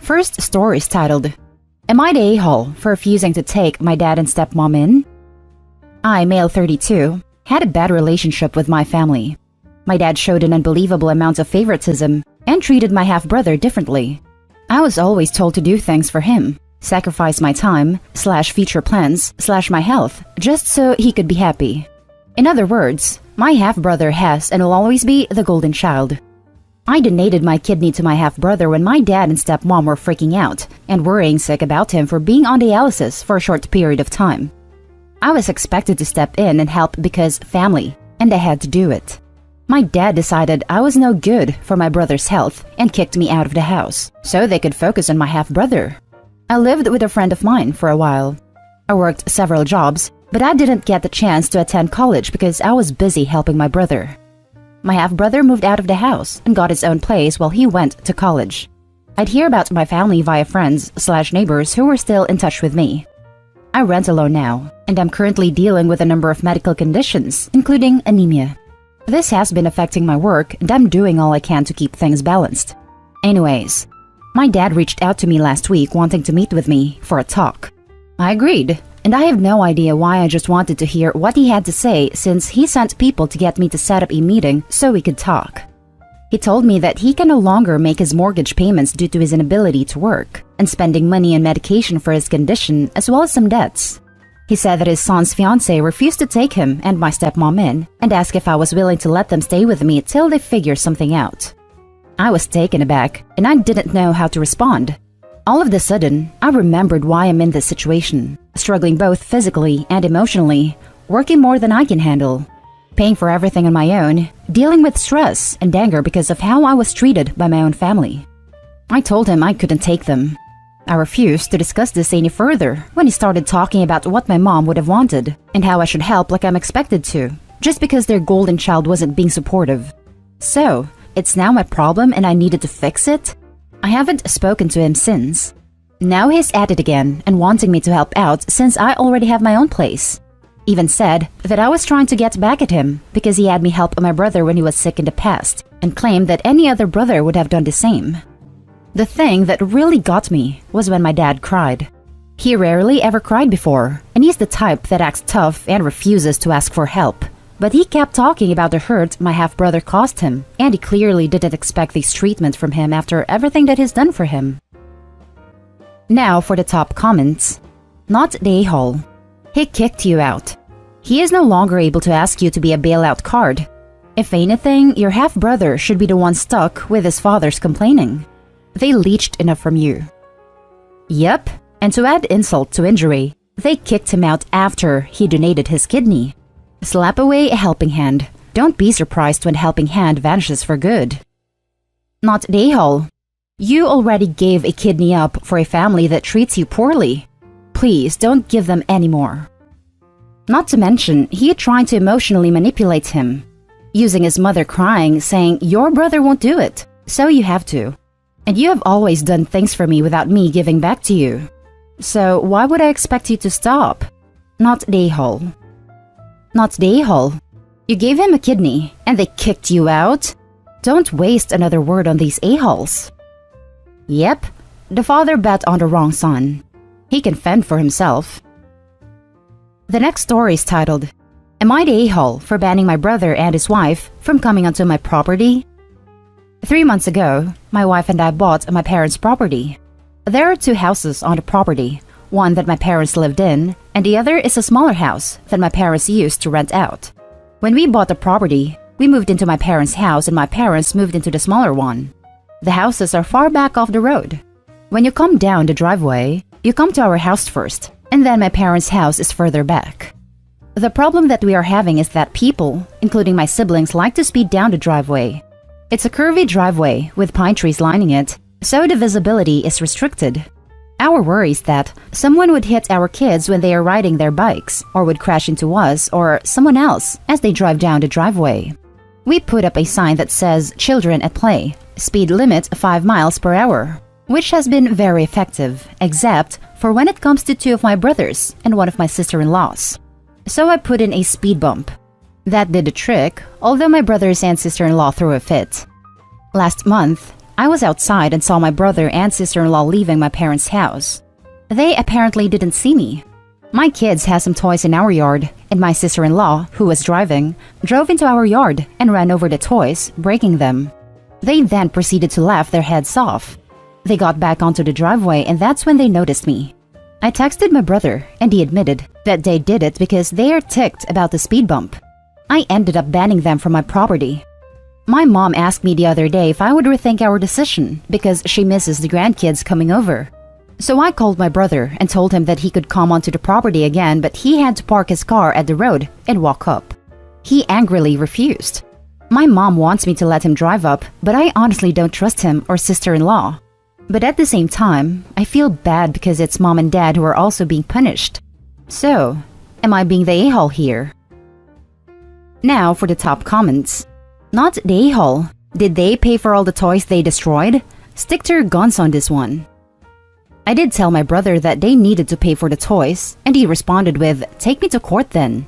First story is titled, Am I the a-hole for refusing to take my dad and stepmom in? I, male 32, had a bad relationship with my family. My dad showed an unbelievable amount of favoritism and treated my half-brother differently. I was always told to do things for him, sacrifice my time, / future plans, / my health, just so he could be happy. In other words, my half-brother has and will always be the golden child. I donated my kidney to my half-brother when my dad and stepmom were freaking out and worrying sick about him for being on dialysis for a short period of time. I was expected to step in and help because family, and I had to do it. My dad decided I was no good for my brother's health and kicked me out of the house so they could focus on my half-brother. I lived with a friend of mine for a while. I worked several jobs, but I didn't get the chance to attend college because I was busy helping my brother. My half-brother moved out of the house and got his own place while he went to college. I'd hear about my family via friends / neighbors who were still in touch with me. I rent alone now, and I'm currently dealing with a number of medical conditions, including anemia. This has been affecting my work, and I'm doing all I can to keep things balanced. Anyways, my dad reached out to me last week wanting to meet with me for a talk. I agreed, and I have no idea why. I just wanted to hear what he had to say since he sent people to get me to set up a meeting so we could talk. He told me that he can no longer make his mortgage payments due to his inability to work and spending money on medication for his condition as well as some debts. He said that his son's fiancée refused to take him and my stepmom in and asked if I was willing to let them stay with me till they figure something out. I was taken aback and I didn't know how to respond. All of a sudden, I remembered why I'm in this situation, struggling both physically and emotionally, working more than I can handle, paying for everything on my own, dealing with stress and anger because of how I was treated by my own family. I told him I couldn't take them. I refused to discuss this any further when he started talking about what my mom would have wanted and how I should help like I'm expected to, just because their golden child wasn't being supportive. So, it's now my problem and I needed to fix it? I haven't spoken to him since. Now he's at it again and wanting me to help out since I already have my own place. Even said that I was trying to get back at him because he had me help my brother when he was sick in the past and claimed that any other brother would have done the same. The thing that really got me was when my dad cried. He rarely ever cried before, and he's the type that acts tough and refuses to ask for help. But he kept talking about the hurt my half-brother caused him, and he clearly didn't expect this treatment from him after everything that he's done for him. Now for the top comments. Not the a-hole. He kicked you out. He is no longer able to ask you to be a bailout card. If anything, your half-brother should be the one stuck with his father's complaining. They leached enough from you. Yep, and to add insult to injury, they kicked him out after he donated his kidney. Slap away a helping hand. Don't be surprised when a helping hand vanishes for good. Not the a-hole. You already gave a kidney up for a family that treats you poorly. Please don't give them any more. Not to mention, he tried to emotionally manipulate him, using his mother crying, saying, "Your brother won't do it, so you have to. And you have always done things for me without me giving back to you. So why would I expect you to stop?" Not the a-hole. Not the a-hole. You gave him a kidney, and they kicked you out? Don't waste another word on these a-holes. Yep, the father bet on the wrong son. He can fend for himself. The next story is titled, Am I the a-hole for banning my brother and his wife from coming onto my property? 3 months ago, my wife and I bought my parents' property. There are 2 houses on the property, one that my parents lived in, and the other is a smaller house that my parents used to rent out. When we bought the property, we moved into my parents' house and my parents moved into the smaller one. The houses are far back off the road. When you come down the driveway, you come to our house first, and then my parents' house is further back. The problem that we are having is that people, including my siblings, like to speed down the driveway. It's a curvy driveway with pine trees lining it, so the visibility is restricted. Our worry is that someone would hit our kids when they are riding their bikes, or would crash into us or someone else as they drive down the driveway. We put up a sign that says "Children at Play, speed limit 5 miles per hour, which has been very effective, except for when it comes to 2 of my brothers and 1 of my sister-in-laws. So I put in a speed bump. That did the trick, although my brothers and sister-in-law threw a fit. Last month, I was outside and saw my brother and sister-in-law leaving my parents' house. They apparently didn't see me. My kids had some toys in our yard, and my sister-in-law, who was driving, drove into our yard and ran over the toys, breaking them. They then proceeded to laugh their heads off. They got back onto the driveway, and that's when they noticed me. I texted my brother, and he admitted that they did it because they are ticked about the speed bump. I ended up banning them from my property. My mom asked me the other day if I would rethink our decision because she misses the grandkids coming over. So I called my brother and told him that he could come onto the property again, but he had to park his car at the road and walk up. He angrily refused. My mom wants me to let him drive up, but I honestly don't trust him or sister-in-law. But at the same time, I feel bad because it's mom and dad who are also being punished. So, am I being the a-hole here? Now for the top comments. Not the a-hole. Did they pay for all the toys they destroyed? Stick to your guns on this one. I did tell my brother that they needed to pay for the toys, and he responded with, "Take me to court then."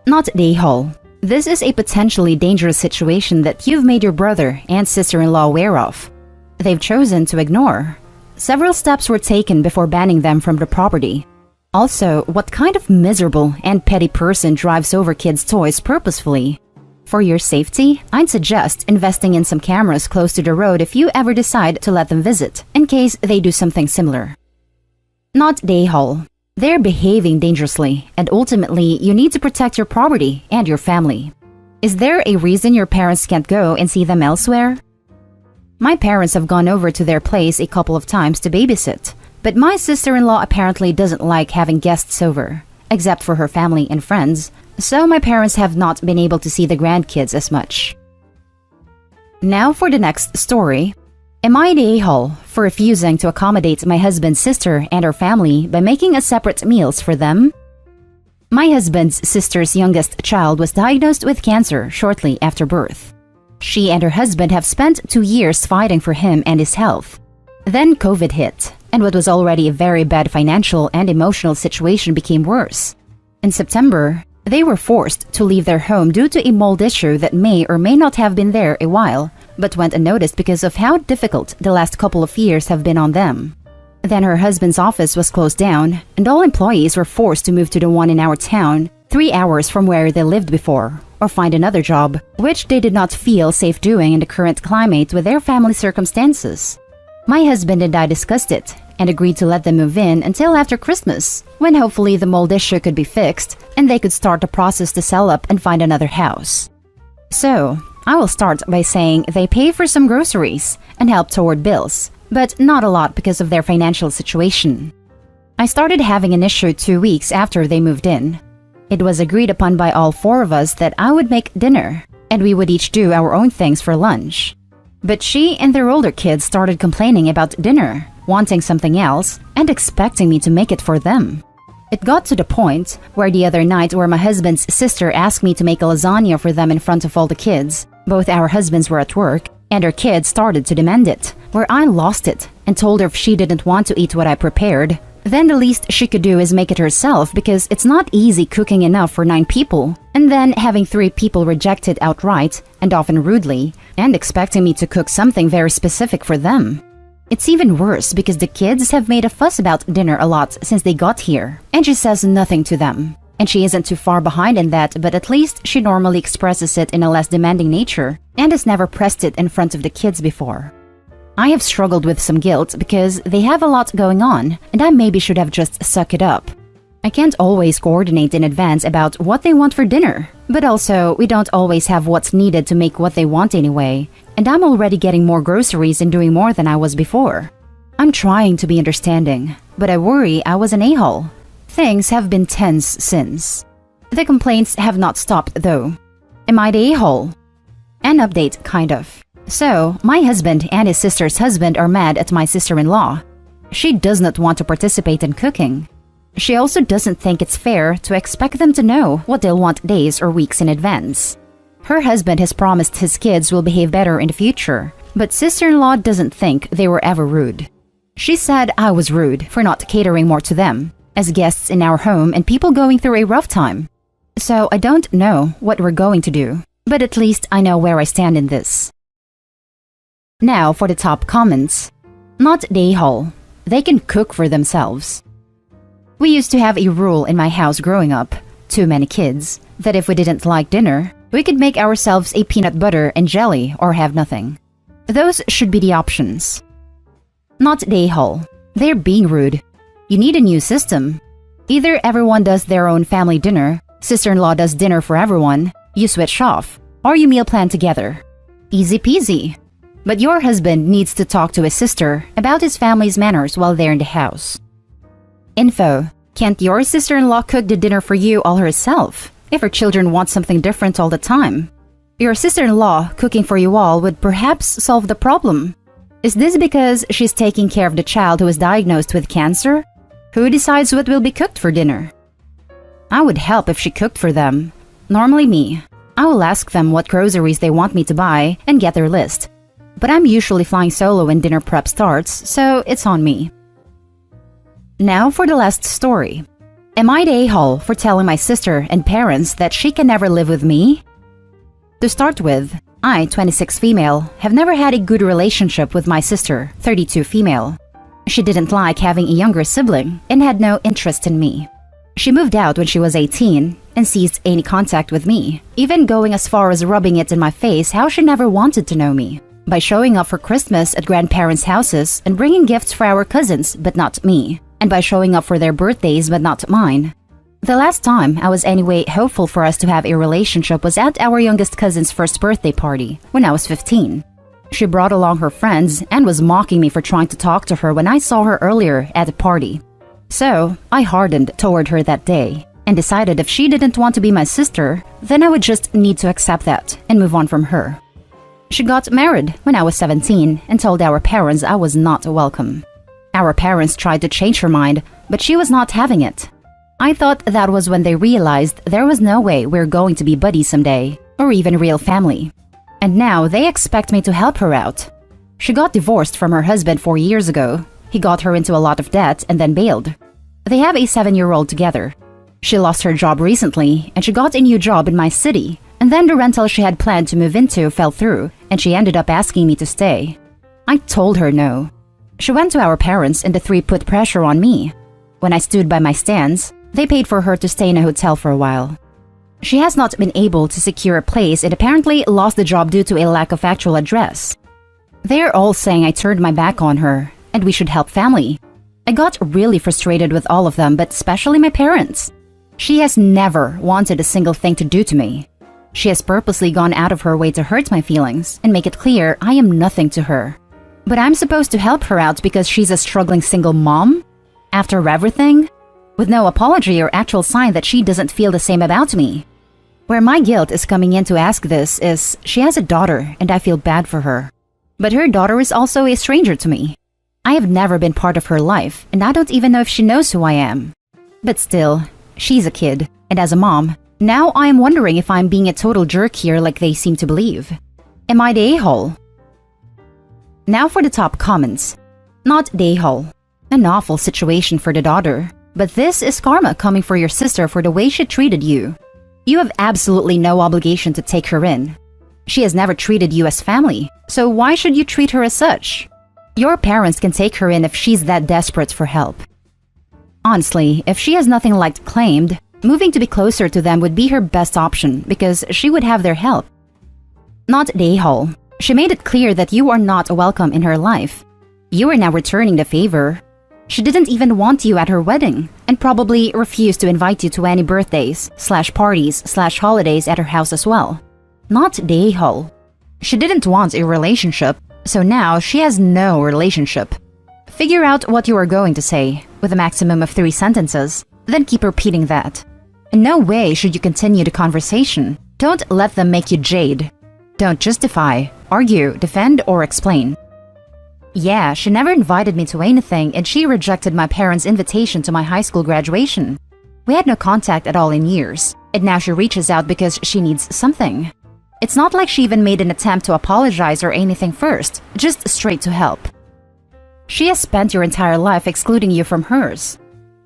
Not the a-hole. This is a potentially dangerous situation that you've made your brother and sister-in-law aware of. They've chosen to ignore. Several steps were taken before banning them from the property. Also, what kind of miserable and petty person drives over kids' toys purposefully? For your safety, I'd suggest investing in some cameras close to the road if you ever decide to let them visit, in case they do something similar. Not the a-hole. They're behaving dangerously, and ultimately, you need to protect your property and your family. Is there a reason your parents can't go and see them elsewhere? My parents have gone over to their place a couple of times to babysit, but my sister-in-law apparently doesn't like having guests over, except for her family and friends, so my parents have not been able to see the grandkids as much. Now for the next story. Am I the a-hole for refusing to accommodate my husband's sister and her family by making a separate meals for them? My husband's sister's youngest child was diagnosed with cancer shortly after birth. She and her husband have spent 2 years fighting for him and his health. Then COVID hit, and what was already a very bad financial and emotional situation became worse. In September, they were forced to leave their home due to a mold issue that may or may not have been there a while, but went unnoticed because of how difficult the last couple of years have been on them. Then her husband's office was closed down, and all employees were forced to move to the one in our town, 3 hours from where they lived before, or find another job, which they did not feel safe doing in the current climate with their family circumstances. My husband and I discussed it, and agreed to let them move in until after Christmas, when hopefully the mold issue could be fixed and they could start the process to sell up and find another house. So, I will start by saying they pay for some groceries and help toward bills, but not a lot because of their financial situation. I started having an issue 2 weeks after they moved in. It was agreed upon by all 4 of us that I would make dinner, and we would each do our own things for lunch. But she and their older kids started complaining about dinner, wanting something else, and expecting me to make it for them. It got to the point where the other night where my husband's sister asked me to make a lasagna for them in front of all the kids. Both our husbands were at work, and her kids started to demand it, where I lost it and told her if she didn't want to eat what I prepared, then the least she could do is make it herself because it's not easy cooking enough for 9 people, and then having 3 people reject it outright, and often rudely, and expecting me to cook something very specific for them. It's even worse because the kids have made a fuss about dinner a lot since they got here, and she says nothing to them. And she isn't too far behind in that, but at least she normally expresses it in a less demanding nature, and has never pressed it in front of the kids before. I have struggled with some guilt because they have a lot going on, and I maybe should have just suck it up. I can't always coordinate in advance about what they want for dinner, but also we don't always have what's needed to make what they want anyway, and I'm already getting more groceries and doing more than I was before. I'm trying to be understanding, but I worry I was an a-hole. Things have been tense since. The complaints have not stopped though. Am I the a-hole? An update, kind of. So, my husband and his sister's husband are mad at my sister-in-law. She does not want to participate in cooking. She also doesn't think it's fair to expect them to know what they'll want days or weeks in advance. Her husband has promised his kids will behave better in the future, but sister-in-law doesn't think they were ever rude. She said I was rude for not catering more to them, as guests in our home and people going through a rough time. So I don't know what we're going to do, but at least I know where I stand in this. Now for the top comments. Not day haul. They can cook for themselves. We used to have a rule in my house growing up, too many kids, that if we didn't like dinner, we could make ourselves a peanut butter and jelly or have nothing. Those should be the options. Not day haul. They're being rude. You need a new system. Either everyone does their own family dinner, sister-in-law does dinner for everyone, you switch off, or you meal plan together. Easy peasy. But your husband needs to talk to his sister about his family's manners while they're in the house. Info. Can't your sister-in-law cook the dinner for you all herself if her children want something different all the time? Your sister-in-law cooking for you all would perhaps solve the problem. Is this because she's taking care of the child who is diagnosed with cancer? Who decides what will be cooked for dinner? I would help if she cooked for them. Normally me. I will ask them what groceries they want me to buy and get their list. But I'm usually flying solo when dinner prep starts, so it's on me. Now for the last story. Am I the a-hole for telling my sister and parents that she can never live with me? To start with, I, 26 female, have never had a good relationship with my sister, 32 female. She didn't like having a younger sibling and had no interest in me. She moved out when she was 18 and ceased any contact with me, even going as far as rubbing it in my face how she never wanted to know me, by showing up for Christmas at grandparents' houses and bringing gifts for our cousins but not me, and by showing up for their birthdays but not mine. The last time I was anyway hopeful for us to have a relationship was at our youngest cousin's first birthday party, when I was 15. She brought along her friends and was mocking me for trying to talk to her when I saw her earlier at the party. So, I hardened toward her that day, and decided if she didn't want to be my sister, then I would just need to accept that and move on from her. She got married when I was 17 and told our parents I was not welcome. Our parents tried to change her mind, but she was not having it. I thought that was when they realized there was no way we're going to be buddies someday, or even real family. And now they expect me to help her out. She got divorced from her husband 4 years ago. He got her into a lot of debt and then bailed. They have a 7-year-old together. She lost her job recently, and she got a new job in my city, and then the rental she had planned to move into fell through, and she ended up asking me to stay. I told her no. She went to our parents and the three put pressure on me. When I stood by my stance, they paid for her to stay in a hotel for a while. She has not been able to secure a place and apparently lost the job due to a lack of actual address. They're all saying I turned my back on her, and we should help family. I got really frustrated with all of them, but especially my parents. She has never wanted a single thing to do to me. She has purposely gone out of her way to hurt my feelings and make it clear I am nothing to her. But I'm supposed to help her out because she's a struggling single mom? After everything? With no apology or actual sign that she doesn't feel the same about me. Where my guilt is coming in to ask this is she has a daughter and I feel bad for her. But her daughter is also a stranger to me. I have never been part of her life and I don't even know if she knows who I am. But still, she's a kid, and as a mom, now I am wondering if I'm being a total jerk here like they seem to believe. Am I the a-hole? Now for the top comments. Not the a-hole. An awful situation for the daughter. But this is karma coming for your sister for the way she treated you. You have absolutely no obligation to take her in. She has never treated you as family, so why should you treat her as such? Your parents can take her in if she's that desperate for help. Honestly, if she has nothing like claimed, moving to be closer to them would be her best option because she would have their help. Not the a-hole. She made it clear that you are not welcome in her life. You are now returning the favor. She didn't even want you at her wedding and probably refused to invite you to any birthdays/parties/holidays at her house as well. Not the a-hole. She didn't want a relationship, so now she has no relationship. Figure out what you are going to say, with a maximum of 3 sentences, then keep repeating that. In no way should you continue the conversation. Don't let them make you jade. Don't justify, argue, defend, or explain. Yeah, she never invited me to anything and she rejected my parents' invitation to my high school graduation. We had no contact at all in years, and now she reaches out because she needs something. It's not like she even made an attempt to apologize or anything first, just straight to help. She has spent your entire life excluding you from hers.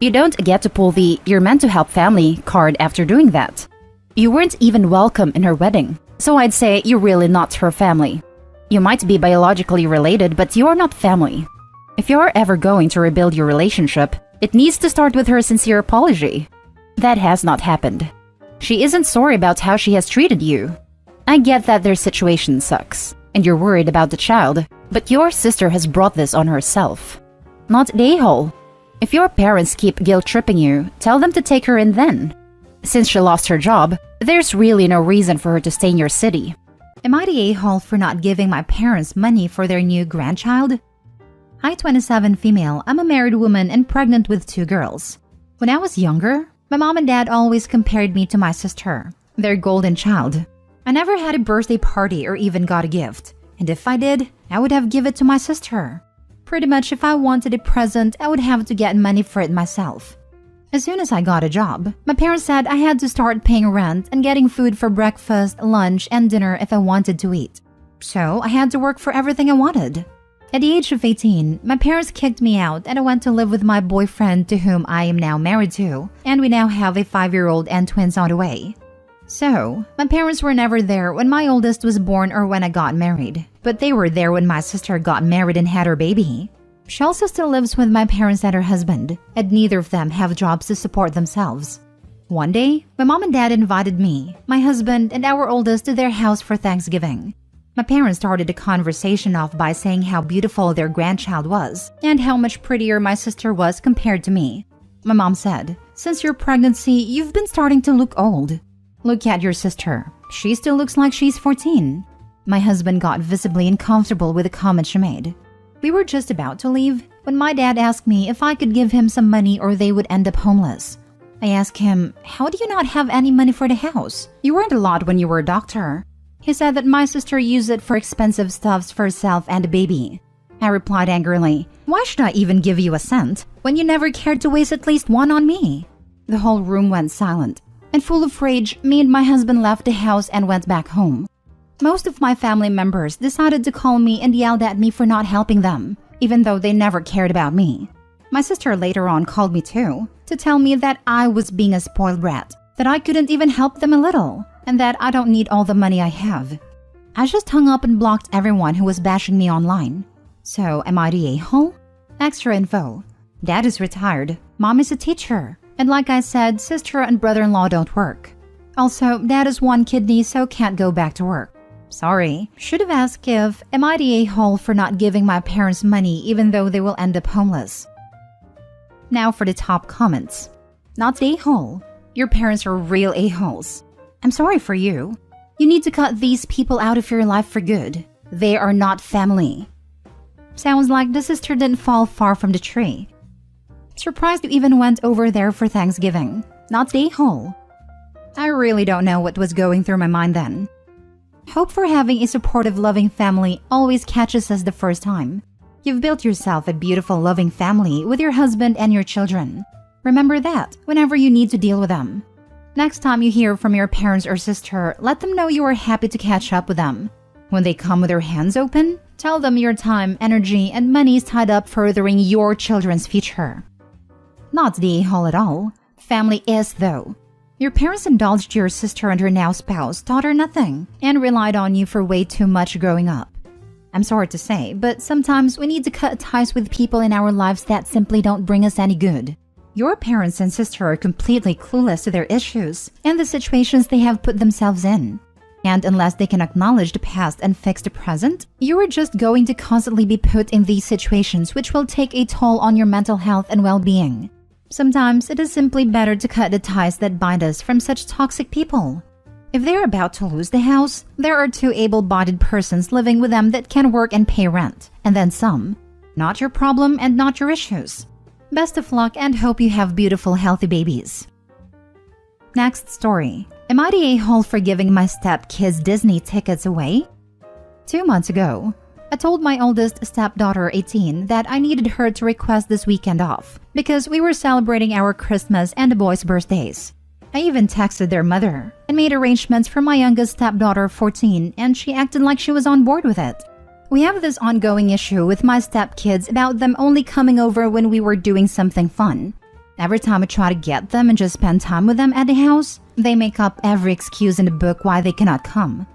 You don't get to pull the "you're meant to help family" card after doing that. You weren't even welcome in her wedding, so I'd say you're really not her family. You might be biologically related, but you are not family. If you are ever going to rebuild your relationship, it needs to start with her sincere apology. That has not happened. She isn't sorry about how she has treated you. I get that their situation sucks, and you're worried about the child, but your sister has brought this on herself. Not the a-hole. If your parents keep guilt-tripping you, tell them to take her in then. Since she lost her job, there's really no reason for her to stay in your city. Am I the a-hole for not giving my parents money for their new grandchild? Hi, 27 female. I'm a married woman and pregnant with 2 girls. When I was younger, my mom and dad always compared me to my sister, their golden child. I never had a birthday party or even got a gift. And if I did, I would have given it to my sister. Pretty much if I wanted a present, I would have to get money for it myself. As soon as I got a job, my parents said I had to start paying rent and getting food for breakfast, lunch, and dinner if I wanted to eat. So I had to work for everything I wanted. At the age of 18, my parents kicked me out and I went to live with my boyfriend to whom I am now married to, and we now have a 5-year-old and twins on the way. So, my parents were never there when my oldest was born or when I got married, but they were there when my sister got married and had her baby. She also still lives with my parents and her husband, and neither of them have jobs to support themselves. One day, my mom and dad invited me, my husband, and our oldest to their house for Thanksgiving. My parents started the conversation off by saying how beautiful their grandchild was and how much prettier my sister was compared to me. My mom said, "Since your pregnancy, you've been starting to look old. Look at your sister. She still looks like she's 14. My husband got visibly uncomfortable with the comment she made. We were just about to leave when my dad asked me if I could give him some money or they would end up homeless. I asked him, "How do you not have any money for the house? You earned a lot when you were a doctor." He said that my sister used it for expensive stuffs for herself and a baby. I replied angrily, "Why should I even give you a cent when you never cared to waste at least one on me?" The whole room went silent, and full of rage, me and my husband left the house and went back home. Most of my family members decided to call me and yelled at me for not helping them, even though they never cared about me. My sister later on called me too, to tell me that I was being a spoiled brat, that I couldn't even help them a little, and that I don't need all the money I have. I just hung up and blocked everyone who was bashing me online. So, am I the a-hole? Extra info. Dad is retired, mom is a teacher, and like I said, sister and brother-in-law don't work. Also, dad has 1 kidney so can't go back to work. Sorry, should have asked if, am I the a-hole for not giving my parents money even though they will end up homeless? Now for the top comments. Not the a-hole. Your parents are real a-holes. I'm sorry for you. You need to cut these people out of your life for good. They are not family. Sounds like the sister didn't fall far from the tree. Surprised you even went over there for Thanksgiving. Not the a-hole. I really don't know what was going through my mind then. Hope for having a supportive, loving family always catches us the first time. You've built yourself a beautiful, loving family with your husband and your children. Remember that whenever you need to deal with them. Next time you hear from your parents or sister, let them know you are happy to catch up with them. When they come with their hands open, tell them your time, energy, and money is tied up furthering your children's future. Not the a-hole at all. Family is, though. Your parents indulged your sister and her now spouse, taught her nothing, and relied on you for way too much growing up. I'm sorry to say, but sometimes we need to cut ties with people in our lives that simply don't bring us any good. Your parents and sister are completely clueless to their issues and the situations they have put themselves in. And unless they can acknowledge the past and fix the present, you are just going to constantly be put in these situations which will take a toll on your mental health and well-being. Sometimes it is simply better to cut the ties that bind us from such toxic people. If they're about to lose the house, there are 2 able-bodied persons living with them that can work and pay rent, and then some. Not your problem and not your issues. Best of luck and hope you have beautiful, healthy babies. Next story. Am I the a-hole for giving my stepkids Disney tickets away? 2 months ago, I told my oldest stepdaughter, 18, that I needed her to request this weekend off because we were celebrating our Christmas and the boys' birthdays. I even texted their mother and made arrangements for my youngest stepdaughter, 14, and she acted like she was on board with it. We have this ongoing issue with my stepkids about them only coming over when we were doing something fun. Every time I try to get them and just spend time with them at the house, they make up every excuse in the book why they cannot come.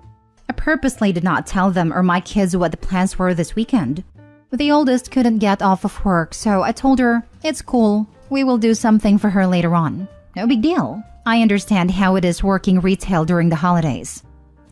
I purposely did not tell them or my kids what the plans were this weekend. The oldest couldn't get off of work, so I told her, it's cool, we will do something for her later on. No big deal. I understand how it is working retail during the holidays.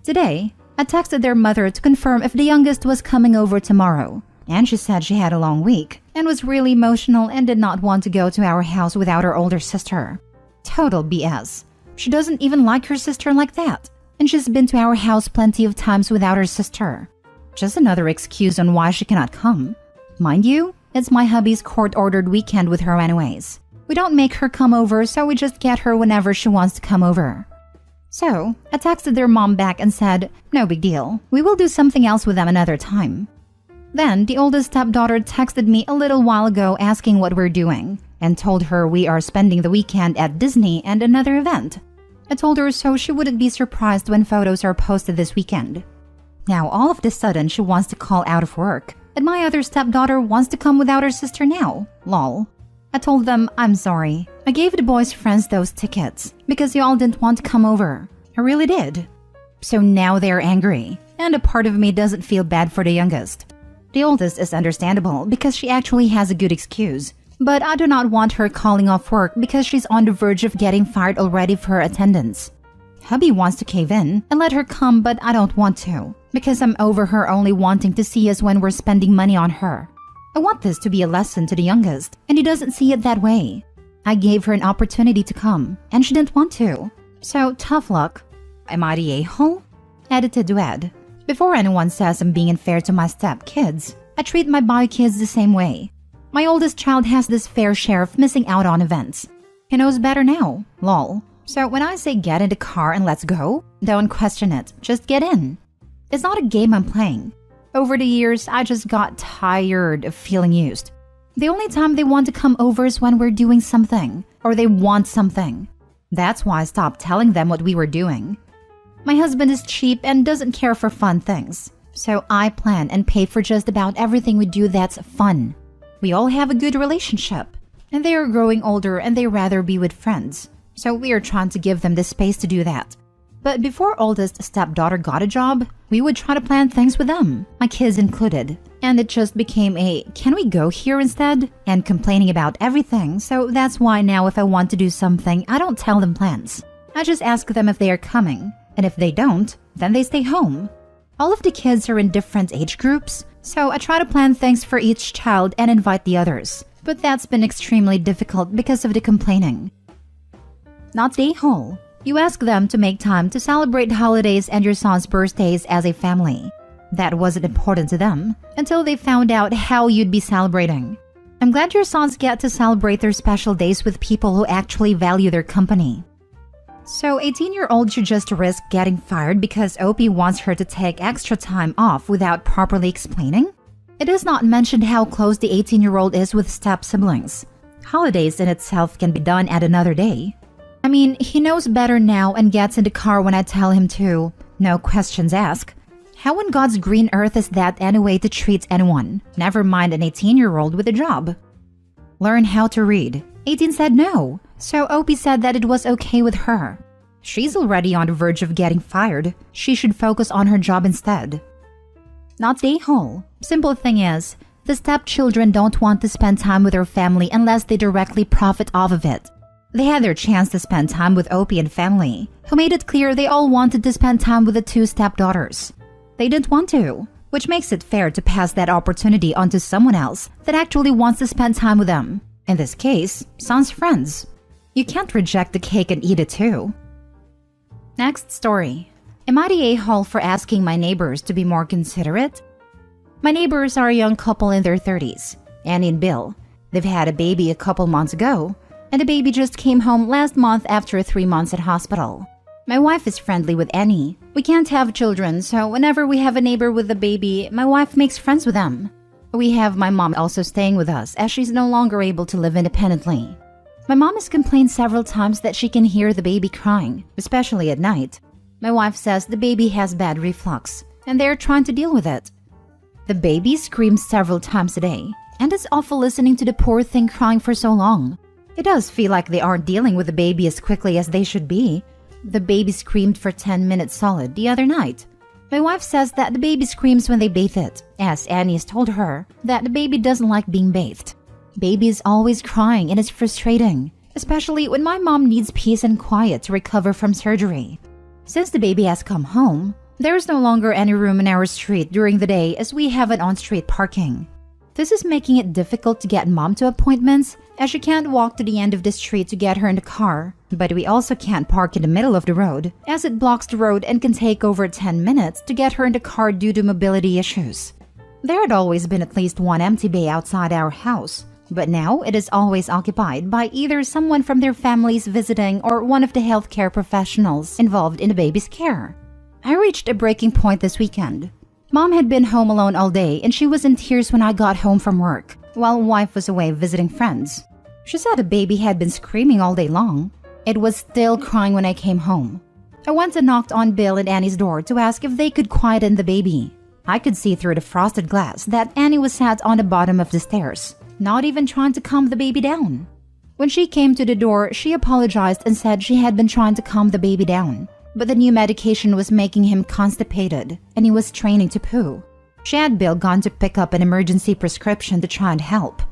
Today, I texted their mother to confirm if the youngest was coming over tomorrow, and she said she had a long week and was really emotional and did not want to go to our house without her older sister. Total BS. She doesn't even like her sister like that, and she's been to our house plenty of times without her sister. Just another excuse on why she cannot come. Mind you, it's my hubby's court-ordered weekend with her anyways. We don't make her come over, so we just get her whenever she wants to come over. So, I texted their mom back and said, no big deal, we will do something else with them another time. Then, the oldest stepdaughter texted me a little while ago asking what we're doing, and told her we are spending the weekend at Disney and another event. I told her so she wouldn't be surprised when photos are posted this weekend. Now, all of a sudden, she wants to call out of work, and my other stepdaughter wants to come without her sister now. Lol. I told them, I'm sorry. I gave the boys' friends those tickets because y'all didn't want to come over. I really did. So now they're angry, and a part of me doesn't feel bad for the youngest. The oldest is understandable because she actually has a good excuse, but I do not want her calling off work because she's on the verge of getting fired already for her attendance. Hubby wants to cave in and let her come, but I don't want to because I'm over her only wanting to see us when we're spending money on her. I want this to be a lesson to the youngest, and he doesn't see it that way. I gave her an opportunity to come, and she didn't want to. So, tough luck. Am I the a-hole? Edited duet. Before anyone says I'm being unfair to my step-kids, I treat my bio kids the same way. My oldest child has this fair share of missing out on events. He knows better now. Lol. So when I say get in the car and let's go, don't question it. Just get in. It's not a game I'm playing. Over the years, I just got tired of feeling used. The only time they want to come over is when we're doing something, or they want something. That's why I stopped telling them what we were doing. My husband is cheap and doesn't care for fun things, so I plan and pay for just about everything we do that's fun. We all have a good relationship, and they are growing older and they rather be with friends, so we are trying to give them the space to do that. But before oldest stepdaughter got a job, we would try to plan things with them, my kids included. And it just became a, can we go here instead? And complaining about everything, so that's why now if I want to do something, I don't tell them plans. I just ask them if they are coming, and if they don't, then they stay home. All of the kids are in different age groups, so I try to plan things for each child and invite the others. But that's been extremely difficult because of the complaining. Not the whole. You ask them to make time to celebrate holidays and your son's birthdays as a family. That wasn't important to them until they found out how you'd be celebrating. I'm glad your sons get to celebrate their special days with people who actually value their company. So 18-year-old should just risk getting fired because OP wants her to take extra time off without properly explaining? It is not mentioned how close the 18-year-old is with step-siblings. Holidays in itself can be done at another day. I mean, he knows better now and gets in the car when I tell him to. No questions asked. How in God's green earth is that any way to treat anyone? Never mind an 18-year-old with a job. Learn how to read. 18 said no, so Opie said that it was okay with her. She's already on the verge of getting fired. She should focus on her job instead. Not the whole. Simple thing is, the stepchildren don't want to spend time with their family unless they directly profit off of it. They had their chance to spend time with Opie and family, who made it clear they all wanted to spend time with the two stepdaughters. They didn't want to, which makes it fair to pass that opportunity on to someone else that actually wants to spend time with them. In this case, son's friends. You can't reject the cake and eat it too. Next story. Am I the a-hole for asking my neighbors to be more considerate? My neighbors are a young couple in their 30s, Annie and Bill. They've had a baby a couple months ago, and the baby just came home last month after 3 months at hospital. My wife is friendly with Annie. We can't have children, so whenever we have a neighbor with a baby, my wife makes friends with them. We have my mom also staying with us as she's no longer able to live independently. My mom has complained several times that she can hear the baby crying, especially at night. My wife says the baby has bad reflux, and they're trying to deal with it. The baby screams several times a day, and it's awful listening to the poor thing crying for so long. It does feel like they aren't dealing with the baby as quickly as they should be. The baby screamed for 10 minutes solid the other night. My wife says that the baby screams when they bathe it, as Annie has told her that the baby doesn't like being bathed. Baby is always crying and it's frustrating, especially when my mom needs peace and quiet to recover from surgery. Since the baby has come home, there is no longer any room in our street during the day as we have an on-street parking. This is making it difficult to get mom to appointments as she can't walk to the end of the street to get her in the car, but we also can't park in the middle of the road as it blocks the road and can take over 10 minutes to get her in the car due to mobility issues. There had always been at least one empty bay outside our house, but now it is always occupied by either someone from their families visiting or one of the healthcare professionals involved in the baby's care. I reached a breaking point this weekend. Mom had been home alone all day and she was in tears when I got home from work, while wife was away visiting friends. She said the baby had been screaming all day long. It was still crying when I came home. I went and knocked on Bill and Annie's door to ask if they could quieten the baby. I could see through the frosted glass that Annie was sat on the bottom of the stairs, not even trying to calm the baby down. When she came to the door, she apologized and said she had been trying to calm the baby down, but the new medication was making him constipated and he was training to poo. She had Bill gone to pick up an emergency prescription to try and help.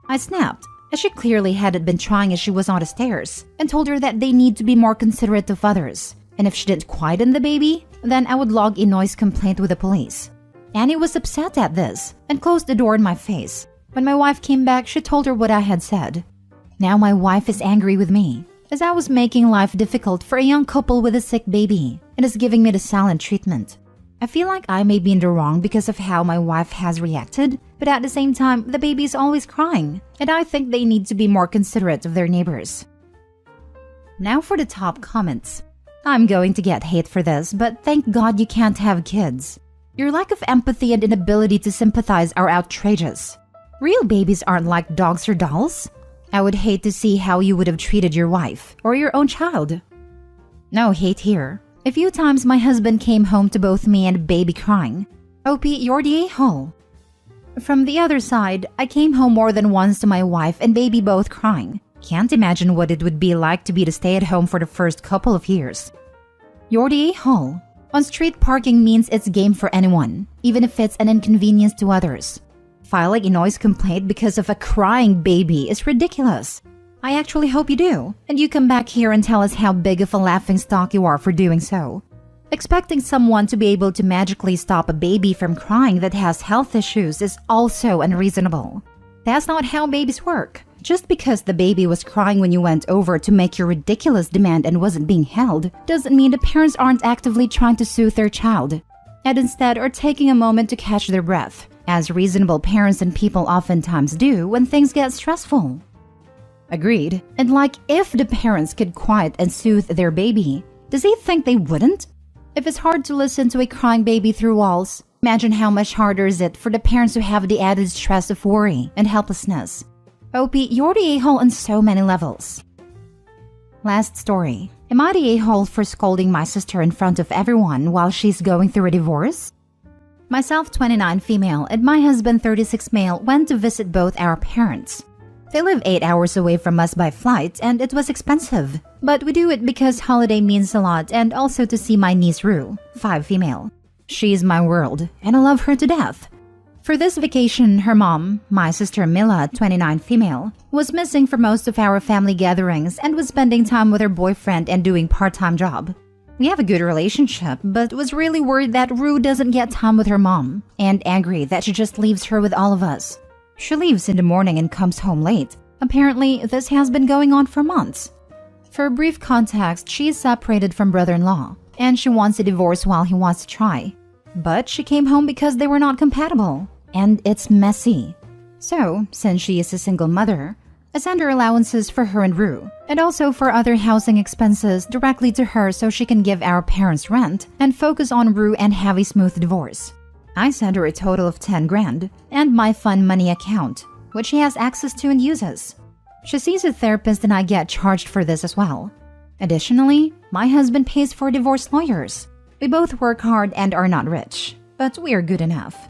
I snapped, as she clearly hadn't been trying as she was on the stairs, and told her that they need to be more considerate of others, and if she didn't quieten the baby, then I would log a noise complaint with the police. Annie was upset at this and closed the door in my face. When my wife came back, she told her what I had said. Now my wife is angry with me, as I was making life difficult for a young couple with a sick baby and is giving me the silent treatment. I feel like I may be in the wrong because of how my wife has reacted, but at the same time, the baby is always crying, and I think they need to be more considerate of their neighbors. Now for the top comments. I'm going to get hate for this, but thank God you can't have kids. Your lack of empathy and inability to sympathize are outrageous. Real babies aren't like dogs or dolls. I would hate to see how you would have treated your wife or your own child. No hate here. A few times my husband came home to both me and baby crying. OP, you're the a-hole. From the other side, I came home more than once to my wife and baby both crying. Can't imagine what it would be like to be the stay-at-home for the first couple of years. You're the a-hole. On-street parking means it's game for anyone, even if it's an inconvenience to others. Filing a noise complaint because of a crying baby is ridiculous. I actually hope you do, and you come back here and tell us how big of a laughingstock you are for doing so. Expecting someone to be able to magically stop a baby from crying that has health issues is also unreasonable. That's not how babies work. Just because the baby was crying when you went over to make your ridiculous demand and wasn't being held, doesn't mean the parents aren't actively trying to soothe their child, and instead are taking a moment to catch their breath, as reasonable parents and people oftentimes do when things get stressful. Agreed. And like, if the parents could quiet and soothe their baby, does he think they wouldn't? If it's hard to listen to a crying baby through walls, imagine how much harder is it for the parents who have the added stress of worry and helplessness. OP, you're the a-hole on so many levels. Last story. Am I the a-hole for scolding my sister in front of everyone while she's going through a divorce? Myself, 29 female, and my husband, 36 male, went to visit both our parents. They live 8 hours away from us by flight, and it was expensive. But we do it because holiday means a lot and also to see my niece Rue, 5 female. She's my world, and I love her to death. For this vacation, her mom, my sister Mila, 29 female, was missing for most of our family gatherings and was spending time with her boyfriend and doing part-time job. We have a good relationship, but was really worried that Rue doesn't get time with her mom, and angry that she just leaves her with all of us. She leaves in the morning and comes home late. Apparently, this has been going on for months. For brief context, she is separated from brother-in-law, and she wants a divorce while he wants to try. But she came home because they were not compatible, and it's messy. So, since she is a single mother, I send her allowances for her and Rue, and also for other housing expenses directly to her so she can give our parents rent and focus on Rue and have a smooth divorce. I send her a total of 10 grand and my fun money account, which she has access to and uses. She sees a therapist and I get charged for this as well. Additionally, my husband pays for divorce lawyers. We both work hard and are not rich, but we are good enough.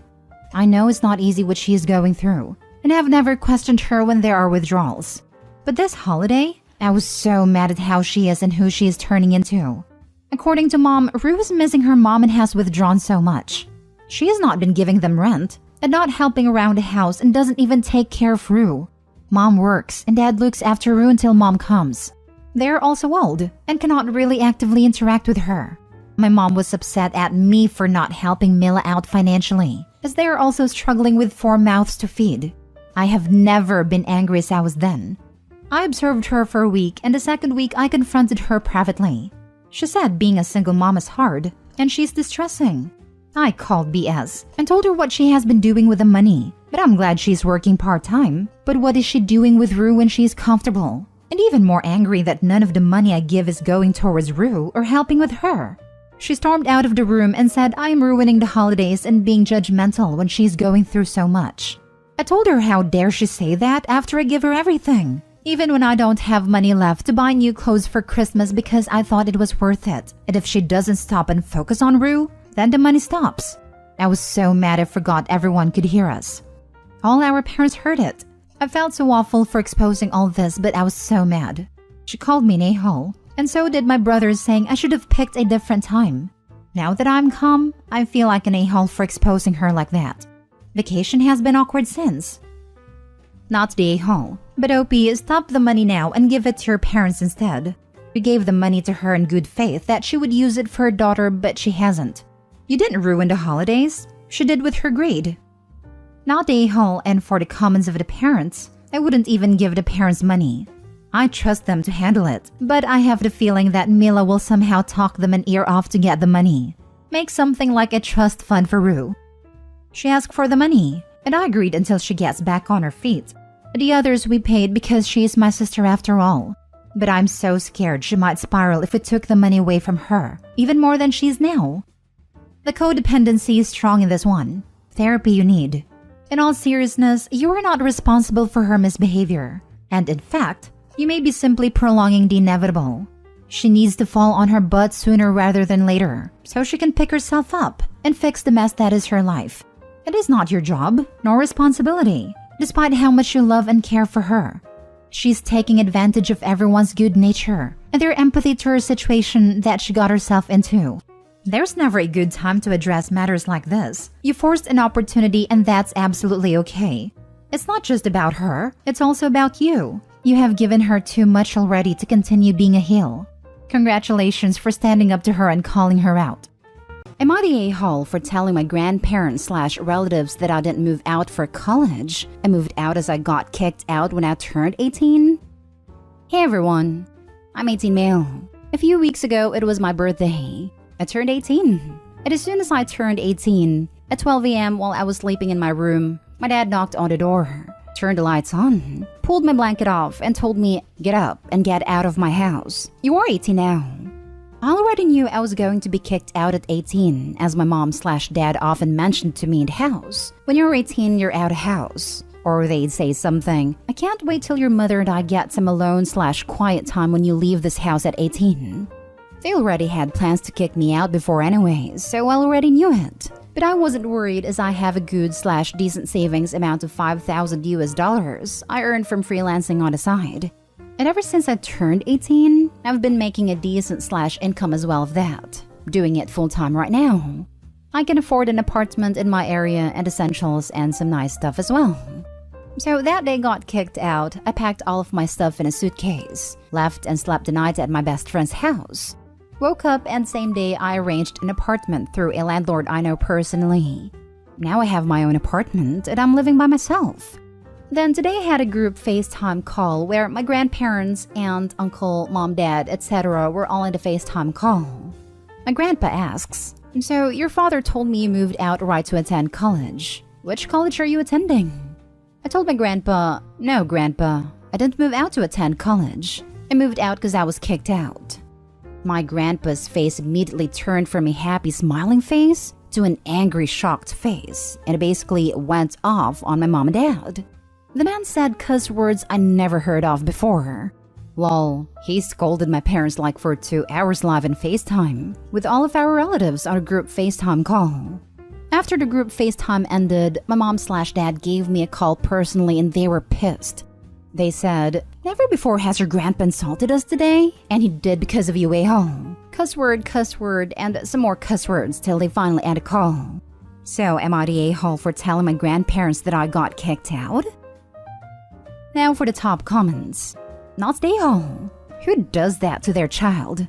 I know it's not easy what she is going through, and have never questioned her when there are withdrawals. But this holiday, I was so mad at how she is and who she is turning into. According to Mom, Rue is missing her mom and has withdrawn so much. She has not been giving them rent and not helping around the house and doesn't even take care of Rue. Mom works and Dad looks after Rue until Mom comes. They're also old and cannot really actively interact with her. My mom was upset at me for not helping Mila out financially, as they are also struggling with 4 mouths to feed. I have never been angry as I was then. I observed her for a week, and the second week I confronted her privately. She said being a single mom is hard, and she's distressing. I called BS and told her what she has been doing with the money, but I'm glad she's working part-time. But what is she doing with Rue when she's comfortable? And even more angry that none of the money I give is going towards Rue or helping with her. She stormed out of the room and said I am ruining the holidays and being judgmental when she's going through so much. I told her how dare she say that after I give her everything, even when I don't have money left to buy new clothes for Christmas because I thought it was worth it. And if she doesn't stop and focus on Rue, then the money stops. I was so mad I forgot everyone could hear us. All our parents heard it. I felt so awful for exposing all this, but I was so mad. She called me an a-hole, and so did my brothers, saying I should have picked a different time. Now that I'm calm, I feel like an a-hole for exposing her like that. Vacation has been awkward since. Not the a-hole, but OP, stop the money now and give it to your parents instead. You gave the money to her in good faith that she would use it for her daughter, but she hasn't. You didn't ruin the holidays. She did with her greed. Not the a-hole, and for the comments of the parents, I wouldn't even give the parents money. I trust them to handle it, but I have the feeling that Mila will somehow talk them an ear off to get the money. Make something like a trust fund for Rue. She asked for the money, and I agreed until she gets back on her feet. The others we paid because she is my sister after all. But I'm so scared she might spiral if we took the money away from her, even more than she is now. The codependency is strong in this one. Therapy you need. In all seriousness, you are not responsible for her misbehavior. And in fact, you may be simply prolonging the inevitable. She needs to fall on her butt sooner rather than later, so she can pick herself up and fix the mess that is her life. It is not your job, nor responsibility, despite how much you love and care for her. She's taking advantage of everyone's good nature and their empathy to her situation that she got herself into. There's never a good time to address matters like this. You forced an opportunity and that's absolutely okay. It's not just about her, it's also about you. You have given her too much already to continue being a heel. Congratulations for standing up to her and calling her out. Am I the a-hole for telling my grandparents/relatives that I didn't move out for college? I moved out as I got kicked out when I turned 18? Hey everyone, I'm 18 male. A few weeks ago, it was my birthday. I turned 18. And as soon as I turned 18, at 12 a.m. while I was sleeping in my room, my dad knocked on the door, turned the lights on, pulled my blanket off, and told me, "Get up and get out of my house. You are 18 now." I already knew I was going to be kicked out at 18, as my mom/dad often mentioned to me in the house. When you're 18, you're out of house. Or they'd say something, "I can't wait till your mother and I get some alone/quiet time when you leave this house at 18. They already had plans to kick me out before anyways, so I already knew it. But I wasn't worried as I have a good/decent savings amount of $5,000 I earned from freelancing on the side. And ever since I turned 18, I've been making a decent/income as well of that, doing it full-time right now. I can afford an apartment in my area and essentials and some nice stuff as well. So that day got kicked out, I packed all of my stuff in a suitcase, left and slept the night at my best friend's house. Woke up and same day I arranged an apartment through a landlord I know personally. Now I have my own apartment and I'm living by myself. Then today I had a group FaceTime call where my grandparents, aunt, uncle, mom, dad, etc. were all in the FaceTime call. My grandpa asks, "So your father told me you moved out right to attend college. Which college are you attending?" I told my grandpa, "No, grandpa, I didn't move out to attend college. I moved out because I was kicked out." My grandpa's face immediately turned from a happy smiling face to an angry shocked face, and it basically went off on my mom and dad. The man said cuss words I never heard of before. Lol, he scolded my parents like for 2 hours live in FaceTime, with all of our relatives on a group FaceTime call. After the group FaceTime ended, my mom/dad gave me a call personally and they were pissed. They said, "Never before has your grandpa insulted us today, and he did because of you, a-hole. cuss word, and some more cuss words till they finally end a call. So am I the a-hole for telling my grandparents that I got kicked out? Now for the top comments. Not the a-hole. Who does that to their child?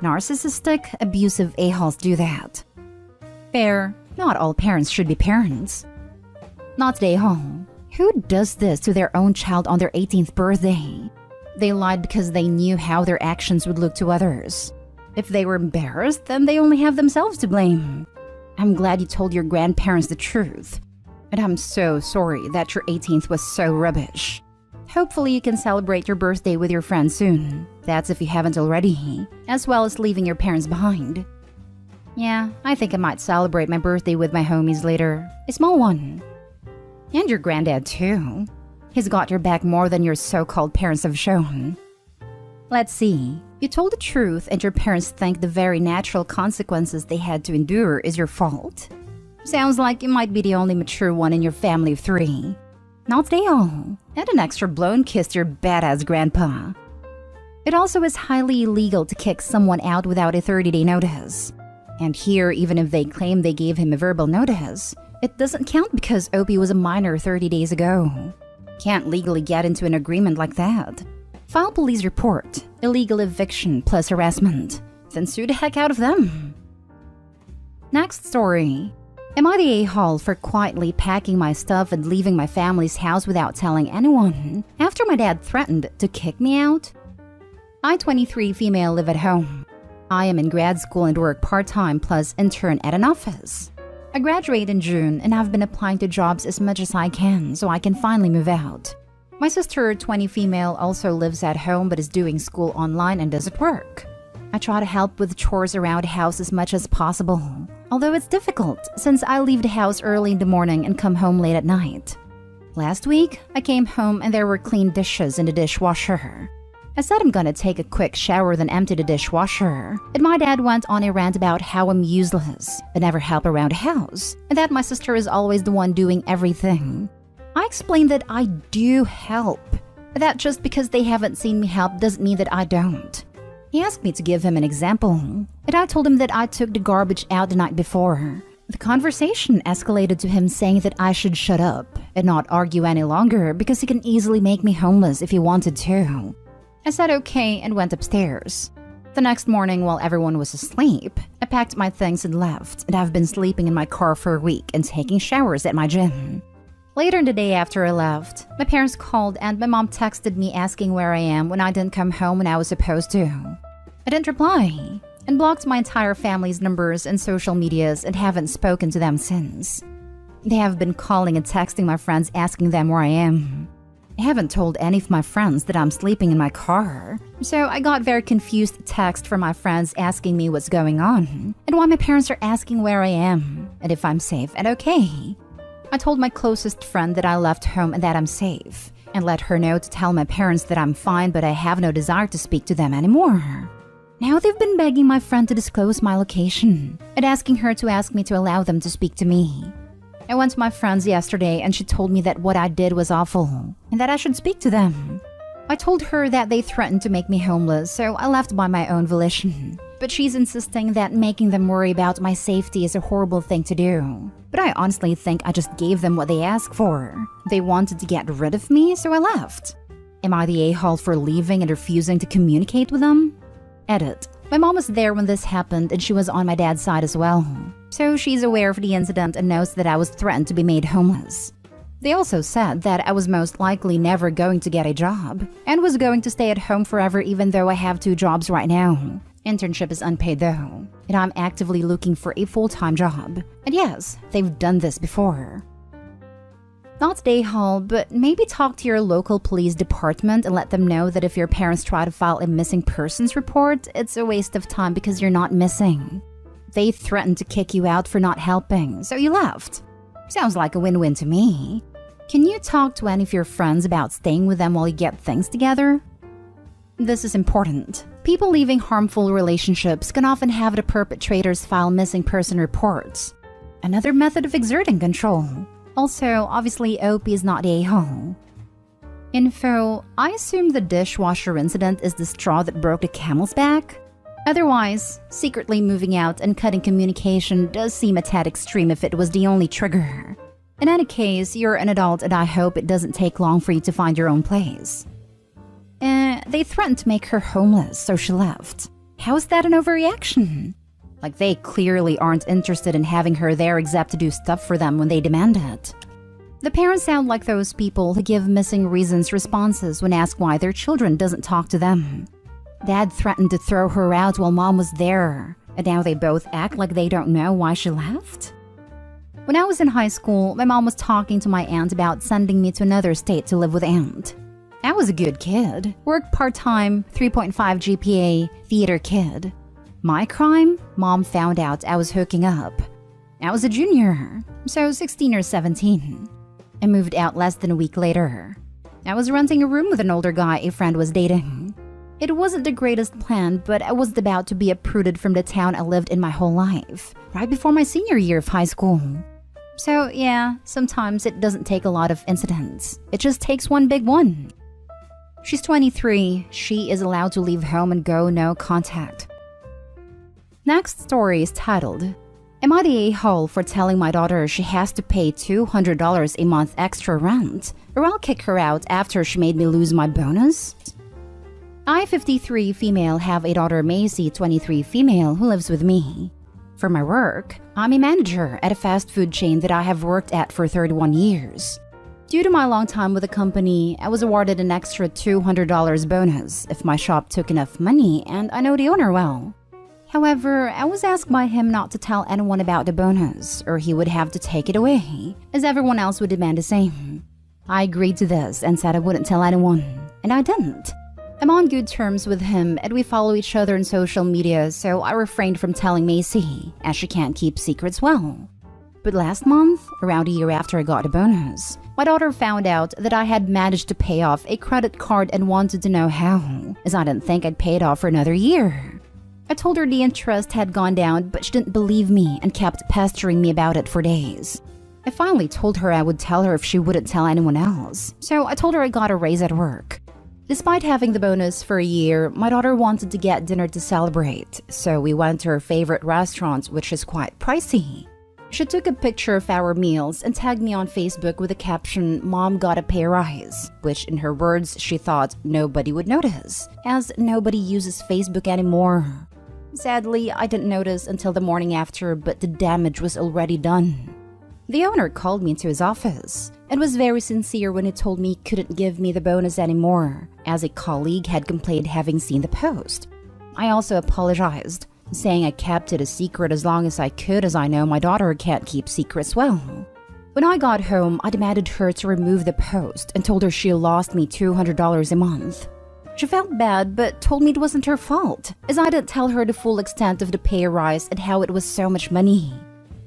Narcissistic, abusive a-holes do that. Fair. Not all parents should be parents. Not the a-hole. Who does this to their own child on their 18th birthday? They lied because they knew how their actions would look to others. If they were embarrassed, then they only have themselves to blame. I'm glad you told your grandparents the truth. And I'm so sorry that your 18th was so rubbish. Hopefully you can celebrate your birthday with your friends soon. That's if you haven't already, as well as leaving your parents behind. Yeah, I think I might celebrate my birthday with my homies later. A small one. And your granddad too. He's got your back more than your so-called parents have shown. Let's see. You told the truth and your parents think the very natural consequences they had to endure is your fault. Sounds like you might be the only mature one in your family of 3. Not they all. And an extra blown kiss to your badass grandpa. It also is highly illegal to kick someone out without a 30-day notice. And here, even if they claim they gave him a verbal notice, it doesn't count because Opie was a minor 30 days ago. Can't legally get into an agreement like that. File police report, illegal eviction plus harassment, then sue the heck out of them. Next story. Am I the a-hole for quietly packing my stuff and leaving my family's house without telling anyone after my dad threatened to kick me out? I, 23 female, live at home. I am in grad school and work part-time plus intern at an office. I graduate in June and I've been applying to jobs as much as I can so I can finally move out. My sister, 20 female, also lives at home but is doing school online and doesn't work. I try to help with chores around the house as much as possible, although it's difficult since I leave the house early in the morning and come home late at night. Last week, I came home and there were clean dishes in the dishwasher. I said I'm gonna take a quick shower then empty the dishwasher, and my dad went on a rant about how I'm useless, but never help around the house, and that my sister is always the one doing everything. I explained that I do help, but that just because they haven't seen me help doesn't mean that I don't. He asked me to give him an example, and I told him that I took the garbage out the night before. The conversation escalated to him saying that I should shut up and not argue any longer because he can easily make me homeless if he wanted to. I said okay and went upstairs. The next morning, while everyone was asleep, I packed my things and left, and I've been sleeping in my car for a week and taking showers at my gym. Later in the day after I left, my parents called and my mom texted me asking where I am when I didn't come home when I was supposed to. I didn't reply, and blocked my entire family's numbers and social medias and haven't spoken to them since. They have been calling and texting my friends asking them where I am. I haven't told any of my friends that I'm sleeping in my car, so I got very confused text from my friends asking me what's going on and why my parents are asking where I am and if I'm safe and okay. I told my closest friend that I left home and that I'm safe, and let her know to tell my parents that I'm fine but I have no desire to speak to them anymore. Now they've been begging my friend to disclose my location and asking her to ask me to allow them to speak to me. I went to my friends yesterday and she told me that what I did was awful and that I should speak to them. I told her that they threatened to make me homeless, so I left by my own volition. But she's insisting that making them worry about my safety is a horrible thing to do. But I honestly think I just gave them what they asked for. They wanted to get rid of me, so I left. Am I the a-hole for leaving and refusing to communicate with them? Edit. My mom was there when this happened and she was on my dad's side as well. So she's aware of the incident and knows that I was threatened to be made homeless. They also said that I was most likely never going to get a job and was going to stay at home forever even though I have 2 jobs right now. Internship is unpaid though, and I'm actively looking for a full-time job. And yes, they've done this before. Not day hall, but maybe talk to your local police department and let them know that if your parents try to file a missing persons report, it's a waste of time because you're not missing. They threatened to kick you out for not helping, so you left. Sounds like a win-win to me. Can you talk to any of your friends about staying with them while you get things together? This is important. People leaving harmful relationships can often have the perpetrators file missing person reports. Another method of exerting control. Also, obviously, Opie is not the a-hole. Info: I assume the dishwasher incident is the straw that broke the camel's back. Otherwise, secretly moving out and cutting communication does seem a tad extreme if it was the only trigger. In any case, you're an adult and I hope it doesn't take long for you to find your own place. They threatened to make her homeless, so she left. How is that an overreaction? Like they clearly aren't interested in having her there except to do stuff for them when they demand it. The parents sound like those people who give missing reasons responses when asked why their children doesn't talk to them. Dad threatened to throw her out while mom was there, and now they both act like they don't know why she left? When I was in high school, my mom was talking to my aunt about sending me to another state to live with aunt. I was a good kid, worked part-time, 3.5 GPA, theater kid. My crime? Mom found out I was hooking up. I was a junior, so 16 or 17. I moved out less than a week later. I was renting a room with an older guy a friend was dating. It wasn't the greatest plan, but I was about to be uprooted from the town I lived in my whole life, right before my senior year of high school. So yeah, sometimes it doesn't take a lot of incidents. It just takes one big one. She's 23. She is allowed to leave home and go no contact. Next story is titled, Am I the a-hole for telling my daughter she has to pay $200 a month extra rent, or I'll kick her out after she made me lose my bonus? I, 53 female, have a daughter Macy, 23 female, who lives with me. For my work, I'm a manager at a fast food chain that I have worked at for 31 years. Due to my long time with the company, I was awarded an extra $200 bonus if my shop took enough money, and I know the owner well. However, I was asked by him not to tell anyone about the bonus, or he would have to take it away, as everyone else would demand the same. I agreed to this and said I wouldn't tell anyone, and I didn't. I'm on good terms with him and we follow each other on social media, so I refrained from telling Macy, as she can't keep secrets well. But last month, around a year after I got a bonus, my daughter found out that I had managed to pay off a credit card and wanted to know how, as I didn't think I'd pay it off for another year. I told her the interest had gone down, but she didn't believe me and kept pestering me about it for days. I finally told her I would tell her if she wouldn't tell anyone else, so I told her I got a raise at work. Despite having the bonus for a year, my daughter wanted to get dinner to celebrate, so we went to her favorite restaurant, which is quite pricey. She took a picture of our meals and tagged me on Facebook with the caption, "Mom got a pay rise," which in her words she thought nobody would notice, as nobody uses Facebook anymore. Sadly, I didn't notice until the morning after, but the damage was already done. The owner called me into his office and was very sincere when he told me he couldn't give me the bonus anymore, as a colleague had complained having seen the post. I also apologized, saying I kept it a secret as long as I could, as I know my daughter can't keep secrets well. When I got home, I demanded her to remove the post and told her she lost me $200 a month. She felt bad but told me it wasn't her fault, as I didn't tell her the full extent of the pay rise and how it was so much money.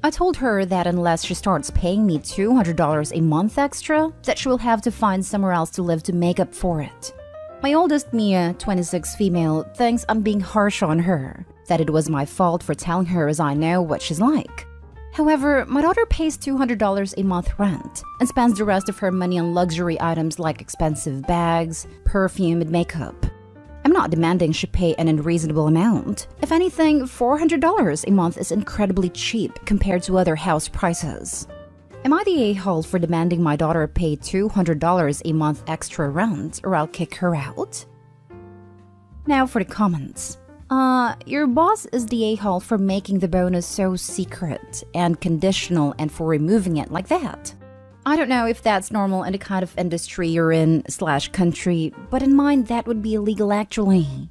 I told her that unless she starts paying me $200 a month extra, that she will have to find somewhere else to live to make up for it. My oldest Mia, 26 female, thinks I'm being harsh on her, that it was my fault for telling her as I know what she's like. However, my daughter pays $200 a month rent and spends the rest of her money on luxury items like expensive bags, perfume, and makeup. I'm not demanding she pay an unreasonable amount. If anything, $400 a month is incredibly cheap compared to other house prices. Am I the a-hole for demanding my daughter pay $200 a month extra rent, or I'll kick her out? Now for the comments. Your boss is the a-hole for making the bonus so secret and conditional and for removing it like that. I don't know if that's normal in the kind of industry you're in/country, but in mine that would be illegal actually.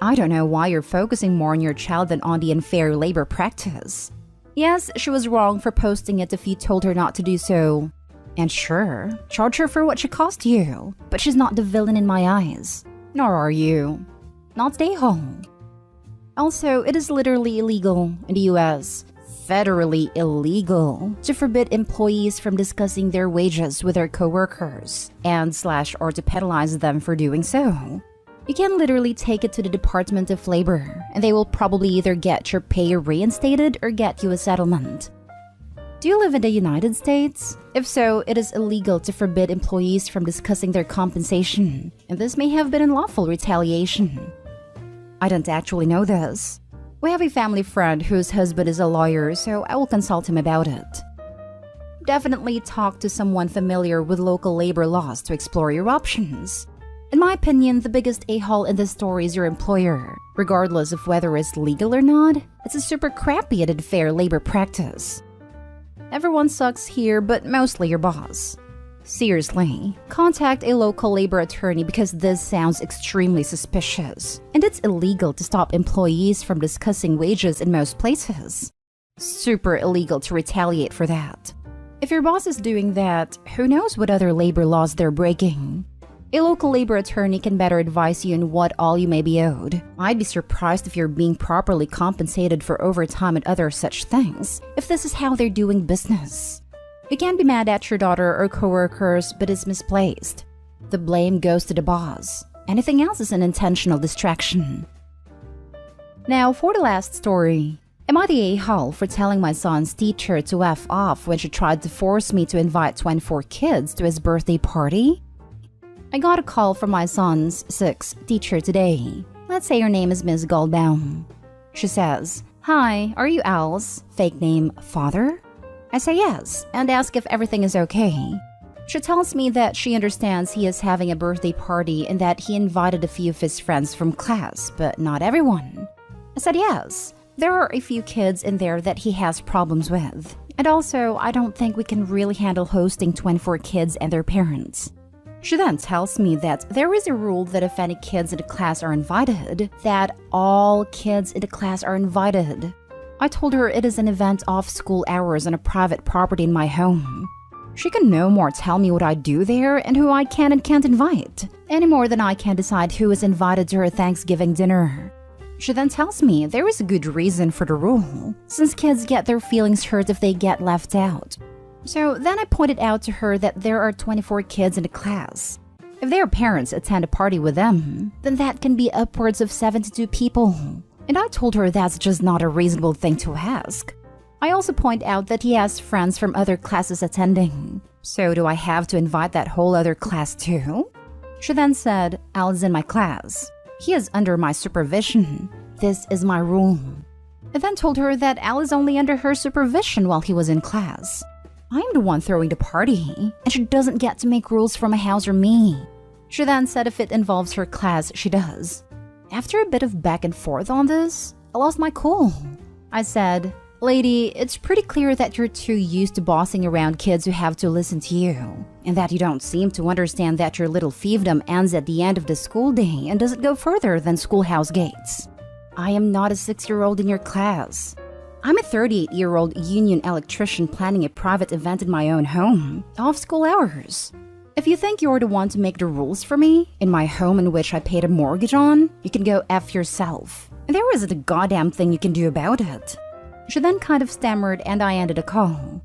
I don't know why you're focusing more on your child than on the unfair labor practice. Yes, she was wrong for posting it if you told her not to do so. And sure, charge her for what she cost you, but she's not the villain in my eyes. Nor are you. Not the a-hole. Also, it is literally illegal in the US, federally illegal, to forbid employees from discussing their wages with their coworkers and/or to penalize them for doing so. You can literally take it to the Department of Labor, and they will probably either get your pay reinstated or get you a settlement. Do you live in the United States? If so, it is illegal to forbid employees from discussing their compensation, and this may have been unlawful retaliation. I don't actually know this. We have a family friend whose husband is a lawyer, so I will consult him about it. Definitely talk to someone familiar with local labor laws to explore your options. In my opinion, the biggest a-hole in this story is your employer. Regardless of whether it's legal or not, it's a super crappy and unfair labor practice. Everyone sucks here, but mostly your boss. Seriously, contact a local labor attorney because this sounds extremely suspicious, and it's illegal to stop employees from discussing wages in most places. Super illegal to retaliate for that. If your boss is doing that, who knows what other labor laws they're breaking? A local labor attorney can better advise you on what all you may be owed. I'd be surprised if you're being properly compensated for overtime and other such things, if this is how they're doing business. You can't be mad at your daughter or coworkers, but it's misplaced. The blame goes to the boss. Anything else is an intentional distraction. Now, for the last story. Am I the a-hole for telling my son's teacher to F off when she tried to force me to invite 24 kids to his birthday party? I got a call from my son's 6th teacher today. Let's say her name is Ms. Goldbaum. She says, "Hi, are you Al's fake name father?" I say yes, and ask if everything is okay. She tells me that she understands he is having a birthday party and that he invited a few of his friends from class, but not everyone. I said yes, there are a few kids in there that he has problems with. And also, I don't think we can really handle hosting 24 kids and their parents. She then tells me that there is a rule that if any kids in the class are invited, that all kids in the class are invited. I told her it is an event off school hours on a private property in my home. She can no more tell me what I do there and who I can and can't invite, any more than I can decide who is invited to her Thanksgiving dinner. She then tells me there is a good reason for the rule, since kids get their feelings hurt if they get left out. So then I pointed out to her that there are 24 kids in the class. If their parents attend a party with them, then that can be upwards of 72 people. And I told her that's just not a reasonable thing to ask. I also point out that he has friends from other classes attending. So do I have to invite that whole other class too? She then said, "Al's in my class. He is under my supervision. This is my rule." I then told her that Al is only under her supervision while he was in class. I'm the one throwing the party, and she doesn't get to make rules for my house or me. She then said if it involves her class, she does. After a bit of back and forth on this, I lost my cool. I said, "Lady, it's pretty clear that you're too used to bossing around kids who have to listen to you, and that you don't seem to understand that your little fiefdom ends at the end of the school day and doesn't go further than schoolhouse gates. I am not a 6-year-old in your class. I'm a 38-year-old union electrician planning a private event in my own home, off school hours. If you think you're the one to make the rules for me, in my home in which I paid a mortgage on, you can go F yourself. And there isn't a goddamn thing you can do about it." She then kind of stammered and I ended the call.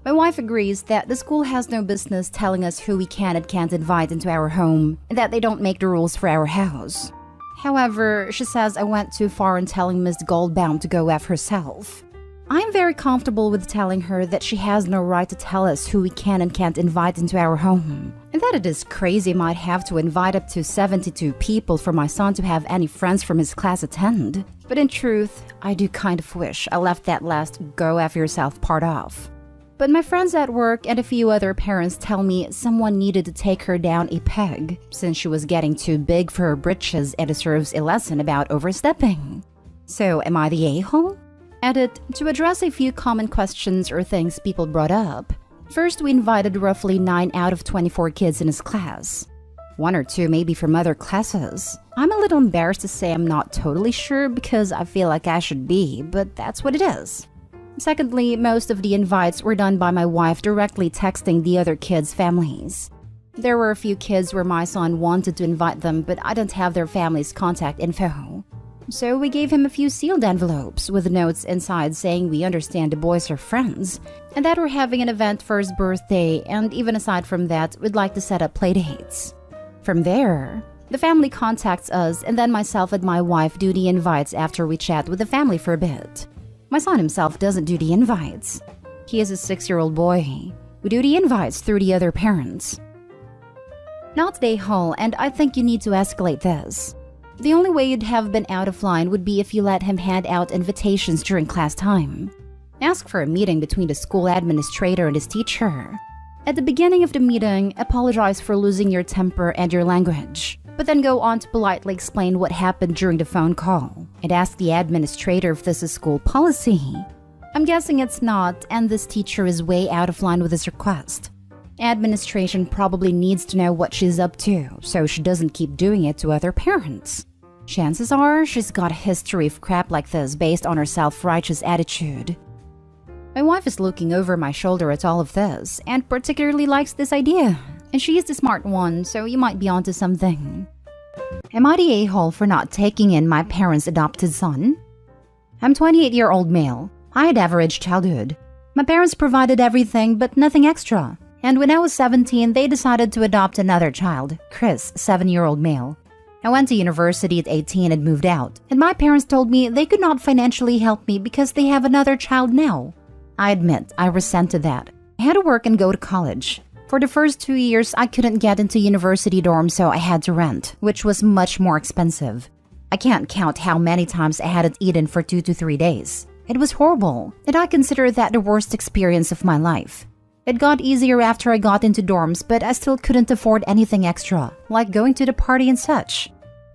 My wife agrees that the school has no business telling us who we can and can't invite into our home, and that they don't make the rules for our house. However, she says I went too far in telling Ms. Goldbaum to go F herself. I'm very comfortable with telling her that she has no right to tell us who we can and can't invite into our home, and that it is crazy I might have to invite up to 72 people for my son to have any friends from his class attend. But in truth, I do kind of wish I left that last "go F yourself" part off. But my friends at work and a few other parents tell me someone needed to take her down a peg since she was getting too big for her britches and deserves a lesson about overstepping. So am I the a-hole? Edit, to address a few common questions or things people brought up. First, we invited roughly 9 out of 24 kids in his class. 1 or 2 maybe from other classes. I'm a little embarrassed to say I'm not totally sure because I feel like I should be, but that's what it is. Secondly, most of the invites were done by my wife directly texting the other kids' families. There were a few kids where my son wanted to invite them, but I don't have their family's contact info. So we gave him a few sealed envelopes with notes inside saying we understand the boys are friends and that we're having an event for his birthday, and even aside from that, we'd like to set up playdates. From there, the family contacts us, and then myself and my wife do the invites after we chat with the family for a bit. My son himself doesn't do the invites. He is a 6-year-old boy. We do the invites through the other parents. Not the a-hole, and I think you need to escalate this. The only way you'd have been out of line would be if you let him hand out invitations during class time. Ask for a meeting between the school administrator and his teacher. At the beginning of the meeting, apologize for losing your temper and your language, but then go on to politely explain what happened during the phone call and ask the administrator if this is school policy. I'm guessing it's not, and this teacher is way out of line with his request. Administration probably needs to know what she's up to, so she doesn't keep doing it to other parents. Chances are she's got a history of crap like this based on her self-righteous attitude. My wife is looking over my shoulder at all of this, and particularly likes this idea. And she is the smart one, so you might be onto something. Am I the a-hole for not taking in my parents' adopted son? I'm 28-year-old male. I had average childhood. My parents provided everything, but nothing extra. And when I was 17, they decided to adopt another child, Chris, 7-year-old male. I went to university at 18 and moved out, and my parents told me they could not financially help me because they have another child now. I admit, I resented that. I had to work and go to college. For the first 2 years, I couldn't get into university dorms, so I had to rent, which was much more expensive. I can't count how many times I hadn't eaten for 2 to 3 days. It was horrible, and I consider that the worst experience of my life. It got easier after I got into dorms, but I still couldn't afford anything extra, like going to the party and such.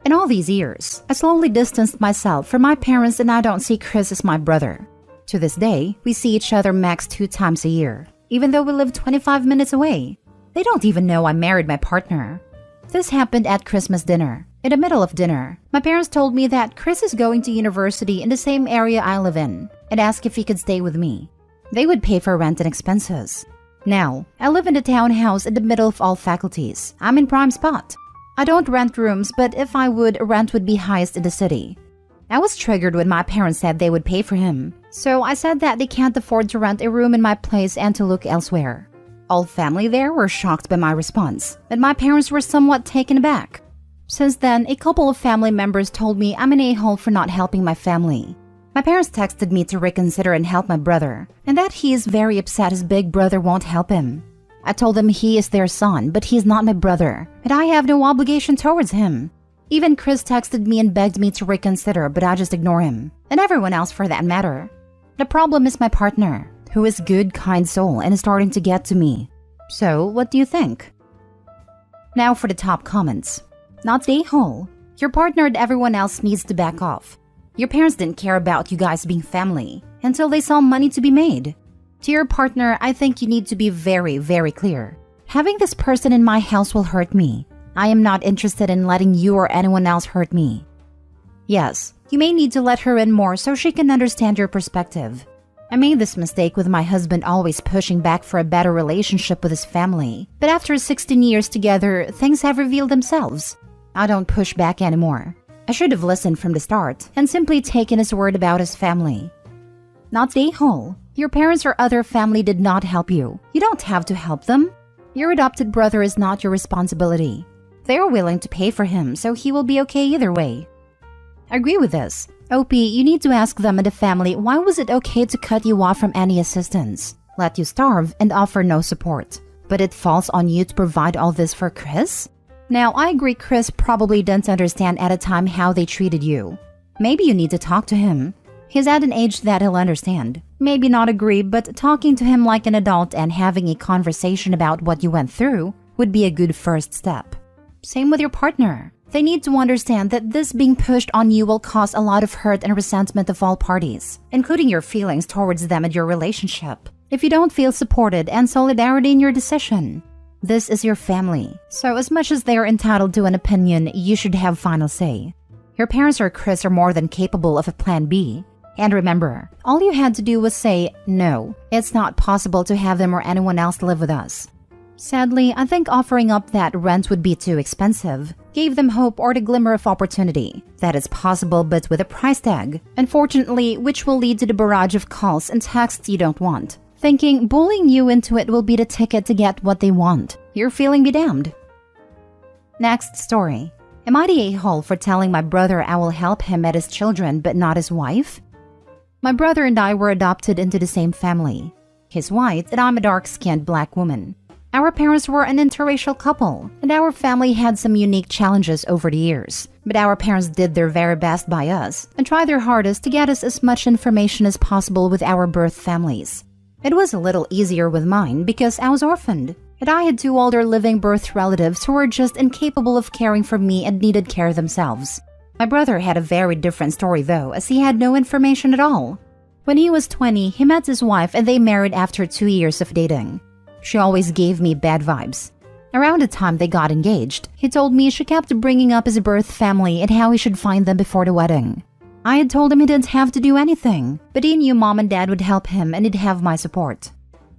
In all these years, I slowly distanced myself from my parents, and I don't see Chris as my brother. To this day, we see each other max 2 times a year, even though we live 25 minutes away. They don't even know I married my partner. This happened at Christmas dinner. In the middle of dinner, my parents told me that Chris is going to university in the same area I live in and asked if he could stay with me. They would pay for rent and expenses. Now, I live in a townhouse in the middle of all faculties. I'm in prime spot. I don't rent rooms, but if I would, rent would be highest in the city. I was triggered when my parents said they would pay for him, so I said that they can't afford to rent a room in my place and to look elsewhere. All family there were shocked by my response, and my parents were somewhat taken aback. Since then, a couple of family members told me I'm an a-hole for not helping my family. My parents texted me to reconsider and help my brother, and that he is very upset his big brother won't help him. I told them he is their son, but he is not my brother, and I have no obligation towards him. Even Chris texted me and begged me to reconsider, but I just ignore him, and everyone else for that matter. The problem is my partner, who is good, kind soul and is starting to get to me. So, what do you think? Now for the top comments. Not the a-hole. Your partner and everyone else needs to back off. Your parents didn't care about you guys being family until they saw money to be made. To your partner, I think you need to be very, very clear. Having this person in my house will hurt me. I am not interested in letting you or anyone else hurt me. Yes, you may need to let her in more so she can understand your perspective. I made this mistake with my husband always pushing back for a better relationship with his family, but after 16 years together, things have revealed themselves. I don't push back anymore. I should have listened from the start and simply taken his word about his family. Not the a-hole. Your parents or other family did not help you. You don't have to help them. Your adopted brother is not your responsibility. They are willing to pay for him, so he will be okay either way. I agree with this. OP, you need to ask them and the family why was it okay to cut you off from any assistance, let you starve, and offer no support. But it falls on you to provide all this for Chris? Now, I agree Chris probably didn't understand at a time how they treated you. Maybe you need to talk to him. He's at an age that he'll understand. Maybe not agree, but talking to him like an adult and having a conversation about what you went through would be a good first step. Same with your partner. They need to understand that this being pushed on you will cause a lot of hurt and resentment of all parties, including your feelings towards them and your relationship, if you don't feel supported and solidarity in your decision. This is your family, so as much as they are entitled to an opinion, you should have final say. Your parents or Chris are more than capable of a plan B. And remember, all you had to do was say, no, it's not possible to have them or anyone else live with us. Sadly, I think offering up that rent would be too expensive gave them hope or the glimmer of opportunity that it's possible but with a price tag, unfortunately, which will lead to the barrage of calls and texts you don't want, thinking bullying you into it will be the ticket to get what they want. You're feeling be damned. Next story. Am I the a-hole for telling my brother I will help him at his children but not his wife? My brother and I were adopted into the same family. He's white and I'm a dark-skinned black woman. Our parents were an interracial couple, and our family had some unique challenges over the years. But our parents did their very best by us and tried their hardest to get us as much information as possible with our birth families. It was a little easier with mine because I was orphaned, and I had two older living birth relatives who were just incapable of caring for me and needed care themselves. My brother had a very different story though, as he had no information at all. When he was 20, he met his wife and they married after 2 years of dating. She always gave me bad vibes. Around the time they got engaged, he told me she kept bringing up his birth family and how he should find them before the wedding. I had told him he didn't have to do anything, but he knew mom and dad would help him and he'd have my support.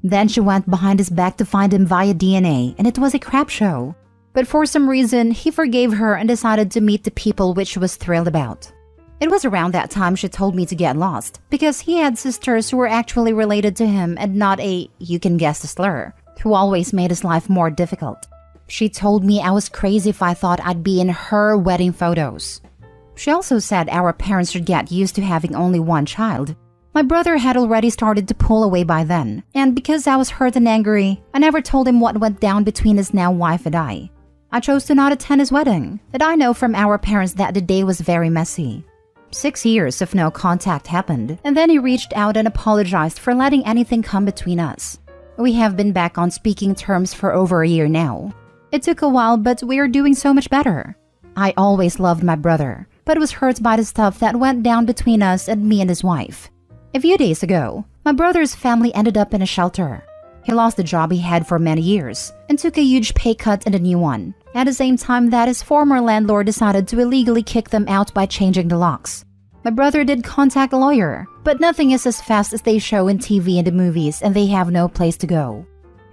Then she went behind his back to find him via DNA, and it was a crap show. But for some reason, he forgave her and decided to meet the people, which she was thrilled about. It was around that time she told me to get lost, because he had sisters who were actually related to him and not a, you can guess the slur, who always made his life more difficult. She told me I was crazy if I thought I'd be in her wedding photos. She also said our parents should get used to having only one child. My brother had already started to pull away by then, and because I was hurt and angry, I never told him what went down between his now wife and I. I chose to not attend his wedding, and I know from our parents that the day was very messy. 6 years of no contact happened, and then he reached out and apologized for letting anything come between us. We have been back on speaking terms for over a year now. It took a while, but we are doing so much better. I always loved my brother, but was hurt by the stuff that went down between us and me and his wife. A few days ago, my brother's family ended up in a shelter. He lost the job he had for many years and took a huge pay cut and a new one, at the same time that his former landlord decided to illegally kick them out by changing the locks. My brother did contact a lawyer, but nothing is as fast as they show in TV and the movies, and they have no place to go.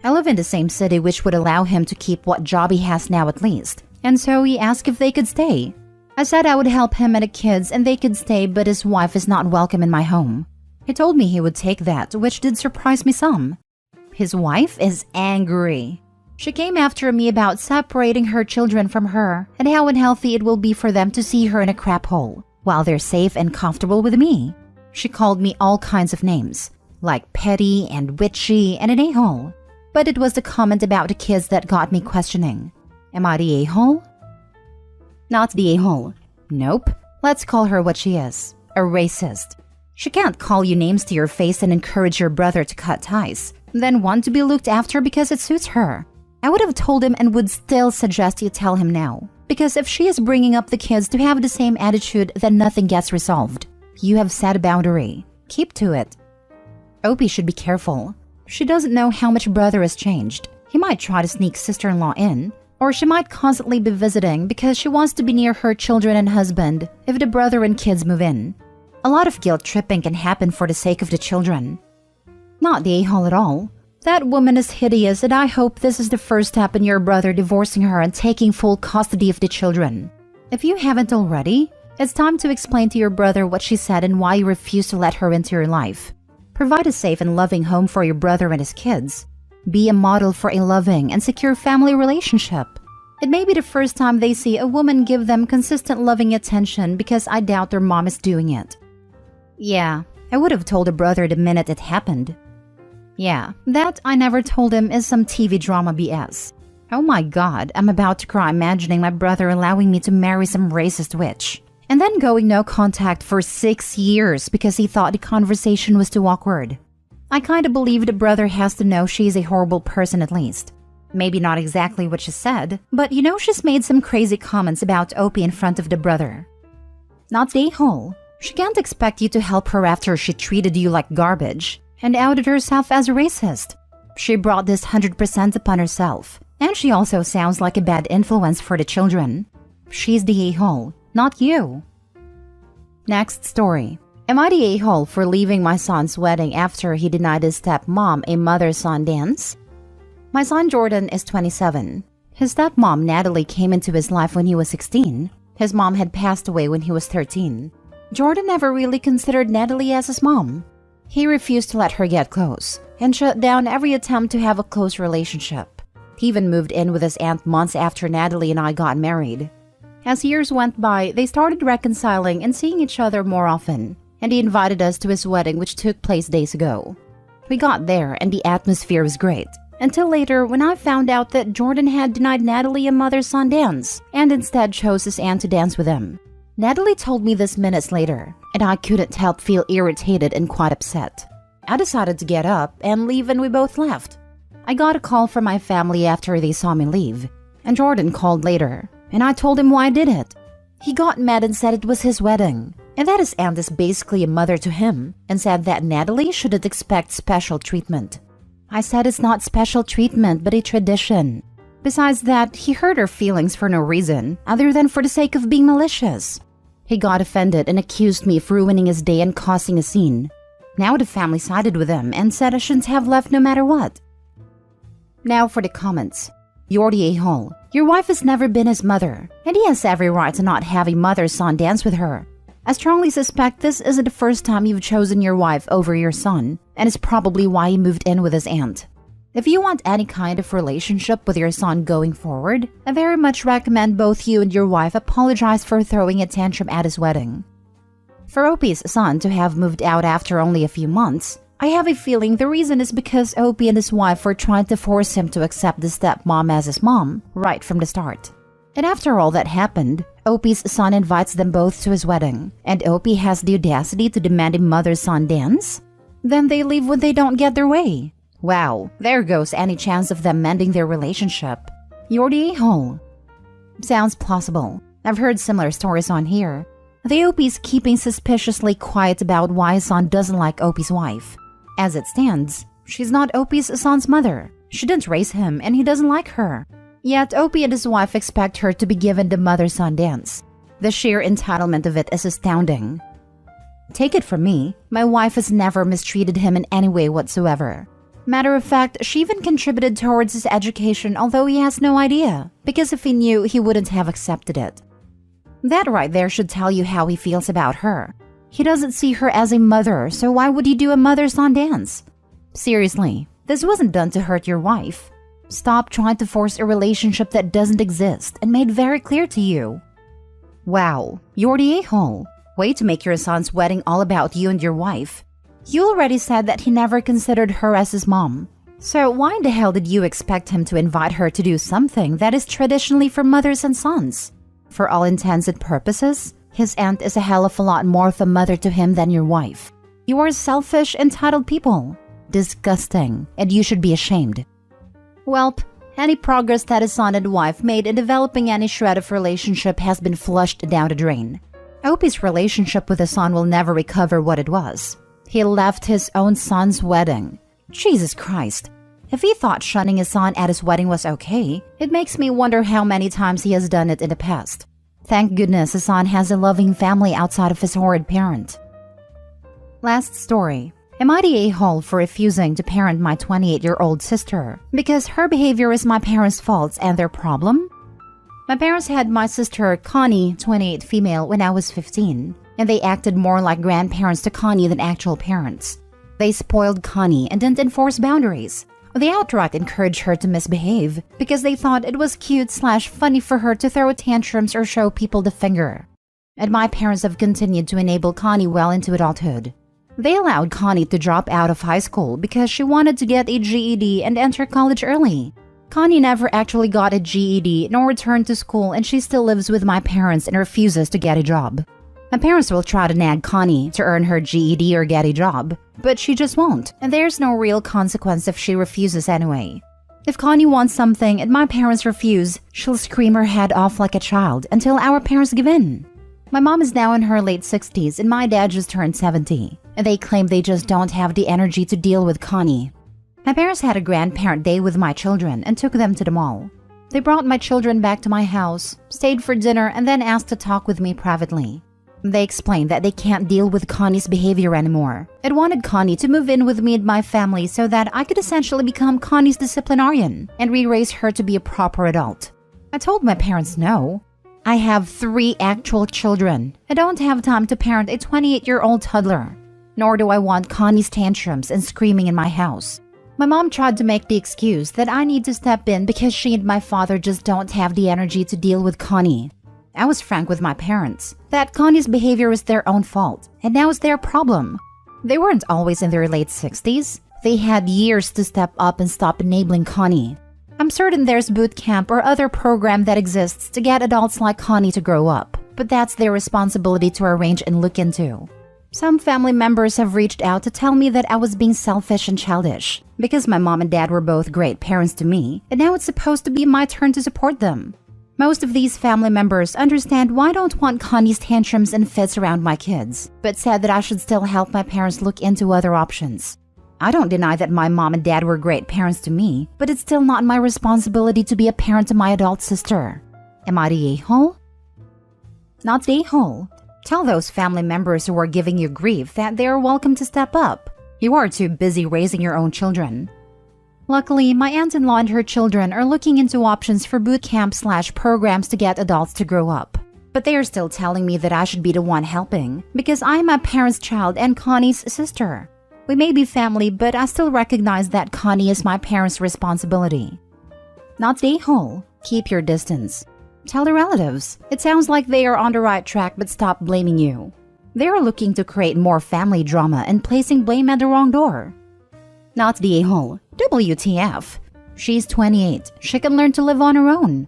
I live in the same city, which would allow him to keep what job he has now at least, and so he asked if they could stay. I said I would help him and the kids and they could stay, but his wife is not welcome in my home. He told me he would take that, which did surprise me some. His wife is angry. She came after me about separating her children from her and how unhealthy it will be for them to see her in a crap hole, while they're safe and comfortable with me. She called me all kinds of names, like petty and witchy and an a-hole. But it was the comment about the kids that got me questioning. Am I the a-hole? Not the a-hole. Nope. Let's call her what she is, a racist. She can't call you names to your face and encourage your brother to cut ties, then want to be looked after because it suits her. I would have told him and would still suggest you tell him now, because if she is bringing up the kids to have the same attitude, then nothing gets resolved. You have set a boundary. Keep to it. Opie should be careful. She doesn't know how much brother has changed. He might try to sneak sister-in-law in, or she might constantly be visiting because she wants to be near her children and husband if the brother and kids move in. A lot of guilt tripping can happen for the sake of the children. Not the a-hole at all. That woman is hideous, and I hope this is the first step in your brother divorcing her and taking full custody of the children. If you haven't already, it's time to explain to your brother what she said and why you refuse to let her into your life. Provide a safe and loving home for your brother and his kids. Be a model for a loving and secure family relationship. It may be the first time they see a woman give them consistent loving attention, because I doubt their mom is doing it. Yeah, I would have told a brother the minute it happened. Yeah, that I never told him is some TV drama BS. Oh my god, I'm about to cry imagining my brother allowing me to marry some racist witch. And then going no contact for 6 years because he thought the conversation was too awkward. I kinda believe the brother has to know she's a horrible person at least. Maybe not exactly what she said, but you know she's made some crazy comments about Opie in front of the brother. Not the a-hole. She can't expect you to help her after she treated you like garbage and outed herself as a racist. She brought this 100% upon herself, and she also sounds like a bad influence for the children. She's the a-hole, not you. Next story. Am I the a-hole for leaving my son's wedding after he denied his stepmom a mother-son dance? My son Jordan is 27. His stepmom Natalie came into his life when he was 16. His mom had passed away when he was 13. Jordan never really considered Natalie as his mom. He refused to let her get close and shut down every attempt to have a close relationship. He even moved in with his aunt months after Natalie and I got married. As years went by, they started reconciling and seeing each other more often, and he invited us to his wedding, which took place days ago. We got there and the atmosphere was great. until later when I found out that Jordan had denied Natalie a mother-son dance and instead chose his aunt to dance with him. Natalie told me this minutes later, and I couldn't help feel irritated and quite upset. I decided to get up and leave, and we both left. I got a call from my family after they saw me leave, and Jordan called later, and I told him why I did it. He got mad and said it was his wedding, and that his aunt is basically a mother to him, and said that Natalie shouldn't expect special treatment. I said it's not special treatment, but a tradition. Besides that, he hurt her feelings for no reason, other than for the sake of being malicious. He got offended and accused me of ruining his day and causing a scene. Now the family sided with him and said I shouldn't have left no matter what. Now for the comments. You're the a-hole. Your wife has never been his mother, and he has every right to not have a mother-son dance with her. I strongly suspect this isn't the first time you've chosen your wife over your son, and it's probably why he moved in with his aunt. If you want any kind of relationship with your son going forward, I very much recommend both you and your wife apologize for throwing a tantrum at his wedding. For Opie's son to have moved out after only a few months, I have a feeling the reason is because Opie and his wife were trying to force him to accept the stepmom as his mom right from the start. And after all that happened, Opie's son invites them both to his wedding, and Opie has the audacity to demand a mother-son dance? Then they leave when they don't get their way. Wow, there goes any chance of them mending their relationship. You're the a-hole. Sounds plausible. I've heard similar stories on here. The Opie's keeping suspiciously quiet about why his son doesn't like Opie's wife. As it stands, she's not Opie's son's mother. She didn't raise him and he doesn't like her. Yet Opie and his wife expect her to be given the mother-son dance. The sheer entitlement of it is astounding. Take it from me, my wife has never mistreated him in any way whatsoever. Matter of fact, she even contributed towards his education, although he has no idea, because if he knew, he wouldn't have accepted it. That right there should tell you how he feels about her. He doesn't see her as a mother, so why would you do a mother-son dance? Seriously, this wasn't done to hurt your wife. Stop trying to force a relationship that doesn't exist and made very clear to you. Wow, you're the a-hole. Way to make your son's wedding all about you and your wife. You already said that he never considered her as his mom. So why in the hell did you expect him to invite her to do something that is traditionally for mothers and sons? For all intents and purposes, his aunt is a hell of a lot more of a mother to him than your wife. You are selfish, entitled people. Disgusting, and you should be ashamed. Welp, any progress that his son and wife made in developing any shred of relationship has been flushed down the drain. Opie's relationship with his son will never recover what it was. He left his own son's wedding. Jesus Christ. If he thought shunning his son at his wedding was okay, it makes me wonder how many times he has done it in the past. Thank goodness his son has a loving family outside of his horrid parent. Last story. Am I the a-hole for refusing to parent my 28-year-old sister because her behavior is my parents' fault and their problem? My parents had my sister Connie, 28 female, when I was 15. And they acted more like grandparents to Connie than actual parents. They spoiled Connie and didn't enforce boundaries. They outright encouraged her to misbehave because they thought it was cute/funny for her to throw tantrums or show people the finger. And my parents have continued to enable Connie well into adulthood. They allowed Connie to drop out of high school because she wanted to get a GED and enter college early. Connie never actually got a GED nor returned to school, and she still lives with my parents and refuses to get a job. My parents will try to nag Connie to earn her GED or get a job, but she just won't, and there's no real consequence if she refuses anyway. If Connie wants something and my parents refuse, she'll scream her head off like a child until our parents give in. My mom is now in her late 60s and my dad just turned 70, and they claim they just don't have the energy to deal with Connie. My parents had a grandparent day with my children and took them to the mall. They brought my children back to my house, stayed for dinner, and then asked to talk with me privately. They explained that they can't deal with Connie's behavior anymore and wanted Connie to move in with me and my family so that I could essentially become Connie's disciplinarian and re-raise her to be a proper adult. I told my parents no. I have 3 actual children. I don't have time to parent a 28-year-old toddler. Nor do I want Connie's tantrums and screaming in my house. My mom tried to make the excuse that I need to step in because she and my father just don't have the energy to deal with Connie. I was frank with my parents that Connie's behavior was their own fault, and now it's their problem. They weren't always in their late 60s. They had years to step up and stop enabling Connie. I'm certain there's boot camp or other program that exists to get adults like Connie to grow up, but that's their responsibility to arrange and look into. Some family members have reached out to tell me that I was being selfish and childish because my mom and dad were both great parents to me, and now it's supposed to be my turn to support them. Most of these family members understand why I don't want Connie's tantrums and fits around my kids, but said that I should still help my parents look into other options. I don't deny that my mom and dad were great parents to me, but it's still not my responsibility to be a parent to my adult sister. Am I the a-hole? Not the a-hole. Tell those family members who are giving you grief that they are welcome to step up. You are too busy raising your own children. Luckily, my aunt-in-law and her children are looking into options for boot camp/programs to get adults to grow up. But they are still telling me that I should be the one helping because I'm my parents' child and Connie's sister. We may be family, but I still recognize that Connie is my parents' responsibility. Not the a-hole. Keep your distance. Tell the relatives. It sounds like they are on the right track, but stop blaming you. They are looking to create more family drama and placing blame at the wrong door. Not the a-hole. WTF. She's 28. She can learn to live on her own.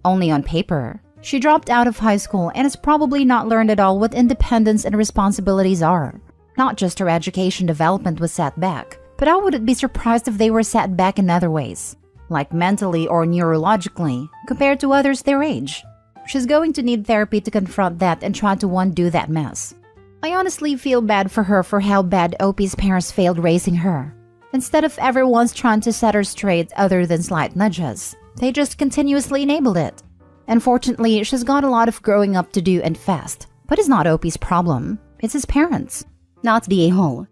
Only on paper. She dropped out of high school and has probably not learned at all what independence and responsibilities are. Not just her education development was set back, but I wouldn't be surprised if they were set back in other ways, like mentally or neurologically, compared to others their age. She's going to need therapy to confront that and try to undo that mess. I honestly feel bad for her for how bad Opie's parents failed raising her. Instead of everyone's trying to set her straight other than slight nudges, they just continuously enabled it. Unfortunately, she's got a lot of growing up to do and fast, but it's not Opie's problem, it's his parents. Not the a-hole.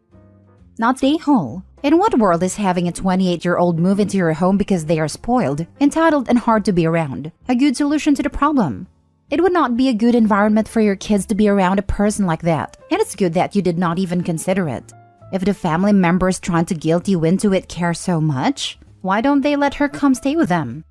Not the a-hole. In what world is having a 28-year-old move into your home because they are spoiled, entitled, and hard to be around a good solution to the problem? It would not be a good environment for your kids to be around a person like that, and it's good that you did not even consider it. If the family members trying to guilt you into it care so much, why don't they let her come stay with them?